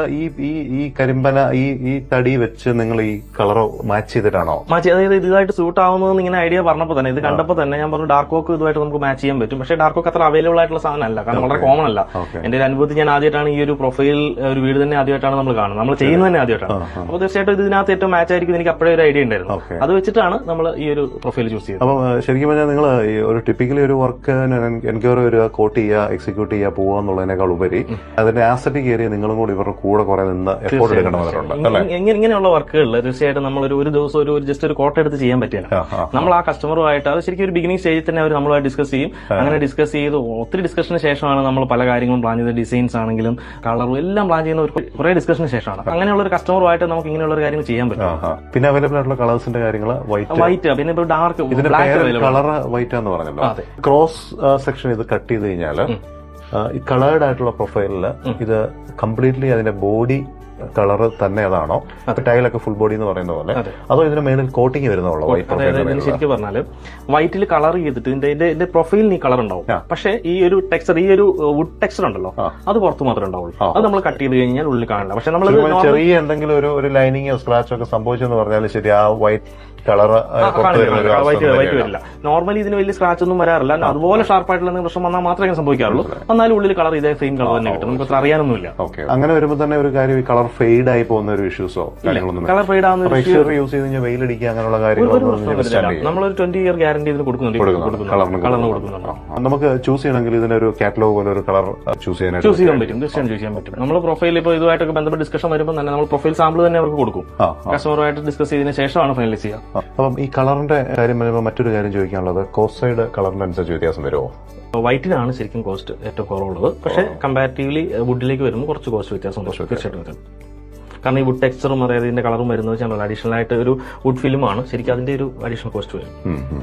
S1: ഈ കരിമ്പന ഈ തടി വെച്ച് നിങ്ങൾ ഈ കളർ മാച്ച് ചെയ്തിട്ടാണോ?
S2: അതായത് ഇതായിട്ട് സൂട്ട് ആവുന്നതെന്ന് ഇങ്ങനെ ഐഡിയ പറഞ്ഞപ്പോൾ തന്നെ, ഇത് കണ്ടപ്പോൾ തന്നെ ഞാൻ പറഞ്ഞു ഡാർക്ക് ഓക്ക് ഇതുമായിട്ട് നമുക്ക് മാച്ച് ചെയ്യാൻ പറ്റും. പക്ഷേ ഡാർക്ക് ഓക്ക് അത്ര അവൈലബിൾ ആയിട്ടുള്ള സാധനമല്ല, കാരണം വളരെ കോമൺ അല്ല. എന്റെ ഒരു അനുഭവത്തിൽ ഞാൻ ആദ്യമായിട്ടാണ് ഈ ഒരു പ്രൊഫൈൽ ഒരു വീട് തന്നെ ആദ്യമായിട്ടാണ് നമ്മൾ കാണുന്നത്, നമ്മൾ ചെയ്യുന്നത് തന്നെ ആദ്യമായിട്ടാണ്. അപ്പോൾ തീർച്ചയായിട്ടും ഇതിനകത്ത് ഏറ്റവും മാച്ച് ആയിരിക്കും. എനിക്ക് അപ്പോഴേ ഒരു ഐഡിയ ഉണ്ടായിരുന്നു. അത് വെച്ചിട്ടാണ് നമ്മൾ ഈ ഒരു പ്രൊഫൈൽ ചൂസ് ചെയ്തത്.
S1: അപ്പം ശരിക്കും പറഞ്ഞാൽ നിങ്ങൾ ഒരു ടിപ്പിക്കലി ഒരു വർക്ക് എൻക്വയറി വരിക, കോട്ട് ചെയ്യുക, എക്സിക്യൂട്ട് ചെയ്യുക, പോവുക എന്നുള്ളതിനേക്കാൾ ഉപരി അതിന്റെ ആസറ്റിക് ഏരിയ നിങ്ങളും കൂടി ഇവരുടെ കൂടെ കുറെ നിന്ന് എഫോർട്ട് എടുക്കണമെന്നുണ്ട്.
S2: ഇങ്ങനെയുള്ള വർക്കുകളിൽ തീർച്ചയായിട്ടും നമ്മൾ ഒരു ദിവസം ഒരു ജസ്റ്റ് ഒരു കോട്ട എടുത്ത് ചെയ്യാൻ പറ്റില്ല. നമ്മൾ ആ കസ്റ്റമറുമായിട്ട് അത് ശരിക്കും ഒരു ബിഗിനിങ് സ്റ്റേജിൽ തന്നെ അവർ നമ്മളുമായി ഡിസ്കസ് ചെയ്യും. അങ്ങനെ ഡിസ്കസ് ചെയ്ത് ഒത്തിരി ഡിസ്കഷന് ശേഷമാണ് നമ്മൾ പല കാര്യങ്ങളും പ്ലാൻ ചെയ്ത ഡിസൈൻസ് ആണെങ്കിലും കളറും എല്ലാം പ്ലാൻ ചെയ്യുന്ന കുറെ ഡിസ്കഷന് ശേഷമാണ്. അങ്ങനെയുള്ള ഒരു കസ്റ്റമറുമായിട്ട് നമുക്ക് ഇങ്ങനെയുള്ള ഒരു കാര്യങ്ങൾ ചെയ്യാൻ പറ്റും.
S1: പിന്നെ അവൈലബിൾ ആയിട്ടുള്ള കളേഴ്സിന്റെ കാര്യങ്ങൾ
S2: വൈറ്റ്, പിന്നെ ഇപ്പോൾ ഡാർക്ക്
S1: കളർ വൈറ്റ് എന്ന് പറഞ്ഞല്ലോ. ക്രോസ് സെക്ഷൻ ഇത് കട്ട് ചെയ്ത് കഴിഞ്ഞാല് ഈ കളേർഡ് ആയിട്ടുള്ള പ്രൊഫൈലില് ഇത് കംപ്ലീറ്റ്ലി അതിന്റെ ബോഡി കളർ തന്നെ അതാണോ? ടൈലൊക്കെ ഫുൾ ബോഡി എന്ന് പറയുന്ന പോലെ, അതോ ഇതിന്റെ മേലിൽ കോട്ടിങ് വരുന്നുള്ളൂ?
S2: ശരിക്കും പറഞ്ഞാല് വൈറ്റിൽ കളർ ചെയ്തിട്ട് ഇതിന്റെ പ്രൊഫൈലിന് ഈ കളർ ഉണ്ടാവും. പക്ഷേ ഈ ഒരു ടെക്സ്ചർ, ഈ ഒരു വുഡ് ടെക്സ്ചർ ഉണ്ടല്ലോ, അത് പുറത്ത് മാത്രമേ ഉണ്ടാവുള്ളൂ. അത് നമ്മൾ കട്ട് ചെയ്ത് കഴിഞ്ഞാൽ ഉള്ളിൽ കാണില്ല. പക്ഷെ നമ്മൾ
S1: ചെറിയ എന്തെങ്കിലും ഒരു ലൈനിങ്ങോ സ്ക്രാച്ചോ ഒക്കെ സംഭവിച്ചെന്ന് പറഞ്ഞാൽ ശരി, ആ വൈറ്റ് കളർ
S2: വൈറ്റ് വരില്ല. നോർമലി ഇതിന് വലിയ സ്ക്രാച്ച് ഒന്നും വരാറില്ല. അതുപോലെ ഷാർപ്പായിട്ടുള്ള പ്രശ്നം വന്നാൽ മാത്രമേ സംഭവിക്കാറുള്ളൂ. എന്നാലും ഉള്ളിൽ കളർ ഇതേ സെയിം കളർ തന്നെ കിട്ടും. നമുക്ക് അറിയാനൊന്നുമില്ല.
S1: അങ്ങനെ വരുമ്പോൾ തന്നെ ഒരു കാര്യം, ഈ കളർ ഫെയ്ഡ് ആയി പോകുന്ന ഒരു ഇഷ്യൂസോ കാര്യങ്ങളൊന്നും
S2: കളർ ഫെയ്ഡ് ആവുന്ന
S1: യൂസ് ചെയ്ത് കഴിഞ്ഞാൽ വെയിലടിക്കുക അങ്ങനെയുള്ള കാര്യങ്ങളൊന്നും
S2: നമ്മളൊരു 20 year ഗ്യാരണ്ടി ഇതിന് കൊടുക്കുന്നുണ്ട്. കളറിന് കൊടുക്കുന്നുണ്ടോ?
S1: നമുക്ക് ചൂസ് ചെയ്യണമെങ്കിൽ ഇതിനൊരു കാറ്റലോഗ് പോലെ ഒരു കളർ ചൂസ് ചെയ്യാൻ
S2: പറ്റും. തീർച്ചയായും ചൂസ് ചെയ്യാൻ പറ്റും. നമ്മൾ പ്രൊഫൈൽ ഇപ്പോൾ ഇതുമായിട്ടൊക്കെ ബന്ധപ്പെട്ട് ഡിസ്കഷൻ വരുമ്പോൾ തന്നെ നമ്മൾ പ്രൊഫൈൽ സാമ്പിൾ തന്നെ അവർക്ക് കൊടുക്കും. കസ്റ്റമറുമായിട്ട് ഡിസ്കസ് ചെയ്തതിനു ശേഷമാണ് ഫൈനലൈസ് ചെയ്യുക.
S1: അപ്പം ഈ കളറിന്റെ കാര്യം വരുമ്പോൾ മറ്റൊരു കാര്യം ചോദിക്കാനുള്ളത്, കോസ്റ്റ് സൈഡ് കളറിന്റെ അനുസരിച്ച് വ്യത്യാസം വരുമോ?
S2: വൈറ്റിനാണ് ശരിക്കും കോസ്റ്റ് ഏറ്റവും കുറവുള്ളത്. പക്ഷേ കമ്പാരിറ്റീവ്ലി വുഡിലേക്ക് വരുമ്പോൾ കുറച്ച് കോസ്റ്റ് വ്യത്യാസം തീർച്ചയായിട്ടും വരും. കാരണം ഈ വുഡ് ടെക്സ്ചറും അതായത് ഇതിന്റെ കളറും വരുന്നത് വെച്ചാൽ അഡീഷണൽ ആയിട്ട് ഒരു വുഡ് ഫിലിമാണ്. ശരിക്കും അതിന്റെ ഒരു അഡീഷണൽ കോസ്റ്റ് വരും.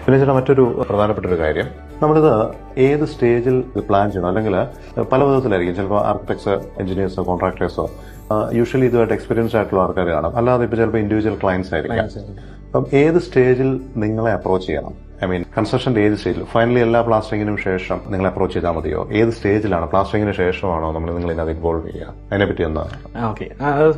S1: പിന്നെ ചേട്ടാ, മറ്റൊരു പ്രധാനപ്പെട്ട ഒരു കാര്യം, നമ്മളിത് ഏത് സ്റ്റേജിൽ പ്ലാൻ ചെയ്യണം? അല്ലെങ്കിൽ പല വിധത്തിലായിരിക്കും. ചിലപ്പോൾ ആർക്കിടെക്ട്സ്, എഞ്ചിനീയേഴ്സോ, കോൺട്രാക്ടേഴ്സോ യൂഷ്വലി ഇതുമായിട്ട് എക്സ്പീരിയൻസ്ഡ് ആയിട്ടുള്ള ആൾക്കാർ കാണും, അല്ലാതെ ഇപ്പോൾ ചിലപ്പോൾ ഇൻഡിവിജ്വൽ ക്ലയൻസ് ആയിരിക്കാം. അപ്പം ഏത് സ്റ്റേജിൽ നിങ്ങളെ അപ്രോച്ച് ചെയ്യണം? ഐ മീൻ കൺസ്ട്രക്ഷന്റെ ഏത് സ്റ്റേജിൽ? ഫൈനലി എല്ലാ പ്ലാസ്റ്ററിങ്ങിനും ശേഷം നിങ്ങൾ അപ്രോച്ച് ചെയ്താൽ മതിയോ? ഏത് സ്റ്റേജിലാണ്? പ്ലാസ്റ്ററിങ്ങിന് ശേഷമാണോ നിങ്ങൾ ഇതിനകത്ത് ഇൻവോൾവ് ചെയ്യുക? അതിനെപ്പറ്റി ഒന്ന്.
S2: ഓക്കെ,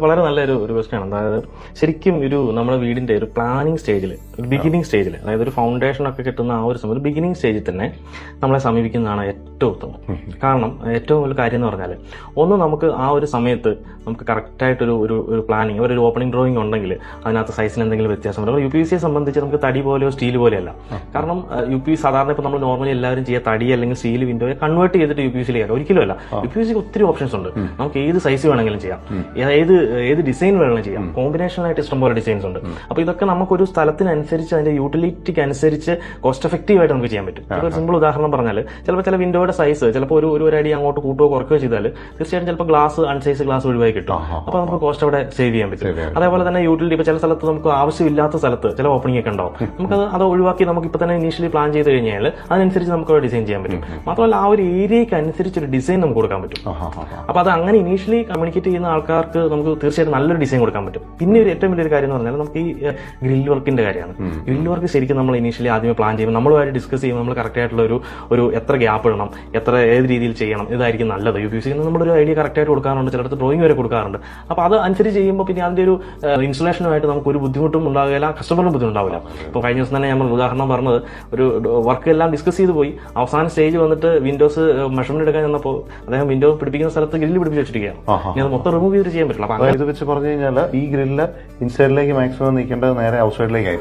S2: വളരെ നല്ലൊരു ക്വസ്റ്റ്യൻ ആണ്. അതായത് ശരിക്കും നമ്മുടെ വീടിന്റെ ഒരു പ്ലാനിങ് സ്റ്റേജിൽ, ഒരു ബിഗിനിങ് സ്റ്റേജിൽ, അതായത് ഒരു ഫൗണ്ടേഷൻ ഒക്കെ കിട്ടുന്ന ആ ഒരു സമയത്ത് ബിഗിനിങ് സ്റ്റേജിൽ തന്നെ നമ്മളെ സമീപിക്കുന്നതാണ് ഏറ്റവും ഉത്തമം. കാരണം ഏറ്റവും വലിയ കാര്യം എന്ന് പറഞ്ഞാൽ, ഒന്ന് നമുക്ക് ആ ഒരു സമയത്ത് നമുക്ക് കറക്റ്റായിട്ടൊരു ഒരു പ്ലാനിങ്, ഒരു ഓപ്പണിംഗ് ഡ്രോയിങ് ഉണ്ടെങ്കിൽ അതിനകത്ത് സൈസിന് എന്തെങ്കിലും വ്യത്യാസം ഉണ്ട്. UPVC സംബന്ധിച്ച് നമുക്ക് തടി പോലെയോ സ്റ്റീൽ പോലെയല്ല. കാരണം UPVC സാധാരണ ഇപ്പോൾ നമ്മൾ നോർമലി എല്ലാവരും ചെയ്യുക തടി അല്ലെങ്കിൽ സ്റ്റീൽ വിൻഡോയെ കൺവേർട്ട് ചെയ്തിട്ട് UPVC ചെയ്യാം. ഒരിക്കലും അല്ല. UPVC ഒത്തിരി ഓപ്ഷൻസ് ഉണ്ട്. നമുക്ക് ഏത് സൈസ് വേണമെങ്കിലും ചെയ്യാം, ഏത് ഡിസൈൻ വേണമെങ്കിലും ചെയ്യാം. കോമ്പിനേഷനായിട്ട് ഇഷ്ടംപോലെ ഡിസൈൻസ് ഉണ്ട്. അപ്പോൾ ഇതൊക്കെ നമുക്കൊരു സ്ഥലത്തിനനുസരിച്ച് അതിന്റെ യൂട്ടിലിറ്റിക്ക് അനുസരിച്ച് കോസ്റ്റ് എഫക്റ്റീവ് ആയിട്ട് നമുക്ക് ചെയ്യാൻ പറ്റും. ഒരു സിമ്പിൾ ഉദാഹരണം പറഞ്ഞാൽ, ചിലപ്പോൾ ചില വിൻഡോയുടെ സൈസ് ചിലപ്പോൾ ഒരു അടി അങ്ങോട്ട് കൂട്ടുകയോ കുറയ്ക്കുകയോ ചെയ്താൽ തീർച്ചയായിട്ടും ചിലപ്പോൾ ഗ്ലാസ് അൺസൈസ് ഗ്ലാസ് ഒഴിവായി കിട്ടും. അപ്പോൾ നമുക്ക് കോസ്റ്റ് അവിടെ സേവ് ചെയ്യാൻ പറ്റും. അതേപോലെ തന്നെ യൂട്ടിലിറ്റി ഇപ്പോൾ ചില സ്ഥലത്ത് നമുക്ക് ആവശ്യമില്ലാത്ത സ്ഥലത്ത് ചില ഓപ്പണിംഗ് ഒക്കെ ഉണ്ടാവും. നമുക്കത് ഒഴിവാക്കി നമുക്ക് ഇപ്പോൾ തന്നെ ഇനീഷ്യലി പ്ലാൻ ചെയ്ത് കഴിഞ്ഞാൽ അതിനനുസരിച്ച് നമുക്ക് ഡിസൈൻ ചെയ്യാൻ പറ്റും. മാത്രമല്ല ആ ഒരു ഏരിയയ്ക്ക് അനുസരിച്ച് ഒരു ഡിസൈൻ നമുക്ക് കൊടുക്കാൻ പറ്റും. അപ്പോൾ അത് അങ്ങനെ ഇനീഷ്യലി കമ്മ്യൂണിക്കേറ്റ് ചെയ്യുന്ന ആൾക്കാർക്ക് നമുക്ക് തീർച്ചയായിട്ടും നല്ലൊരു ഡിസൈൻ കൊടുക്കാൻ പറ്റും. പിന്നെ ഒരു ഏറ്റവും വലിയൊരു കാര്യം എന്ന് പറഞ്ഞാൽ നമുക്ക് ഈ ഗ്രിൽ വർക്കിന്റെ കാര്യമാണ്. ഗ്രിൽ വർക്ക് ശരിക്കും നമ്മൾ ഇനീഷ്യലി ആദ്യമേ പ്ലാൻ ചെയ്യുമ്പോൾ നമ്മളുമായിട്ട് ഡിസ്കസ് ചെയ്യുമ്പോൾ നമ്മൾ കറക്റ്റ് ആയിട്ടുള്ള ഒരു എത്ര ഗ്യാപ്പ് ഇടണം, ഏത് രീതിയിൽ ചെയ്യണം, ഇതായിരിക്കും നല്ലത്. UPVC നമ്മളൊരു ഐഡിയ കറക്റ്റായിട്ട് കൊടുക്കാറുണ്ട്, ചിലടത്ത് ഡ്രോയിങ് വരെ കൊടുക്കാറുണ്ട്. അപ്പോൾ അത് അനുസരിച്ച് ചെയ്യുമ്പോൾ പിന്നെ അതിന്റെ ഒരു ഇൻസ്റ്റലേഷനുമായിട്ട് നമുക്ക് ഒരു ബുദ്ധിമുട്ടും ഉണ്ടാവില്ല, കസ്റ്റമറിനും ബുദ്ധിമുട്ടുണ്ടാവില്ല. ഇപ്പോൾ കഴിഞ്ഞ ദിവസം തന്നെ നമ്മൾ ഉദാഹരണം പറഞ്ഞത്, ഒരു വർക്ക് എല്ലാം ഡിസ്കസ് ചെയ്ത് പോയി അവസാന സ്റ്റേജ് വന്നിട്ട് വിൻഡോസ് മെഷർമെന്റ് എടുക്കാൻ ചെന്നപ്പോൾ അദ്ദേഹം വിൻഡോ പിടിപ്പിക്കുന്ന സ്ഥലത്ത് ഗ്രില്ല് പിടിപ്പിച്ച് വെച്ചിരിക്കുകയാണ്. ഇനി അത് മൊത്തം റിമൂവ് ചെയ്ത് ചെയ്യാൻ പറ്റില്ല. അപ്പോൾ
S1: ഇത് വെച്ച് പറഞ്ഞു കഴിഞ്ഞാൽ ഈ ഗ്രില്ല് ഇൻസൈഡിലേക്ക് മാക്സിമം നീക്കേണ്ടത് നേരെ ഔട്ട്സൈഡിലേക്ക്
S2: ആയി.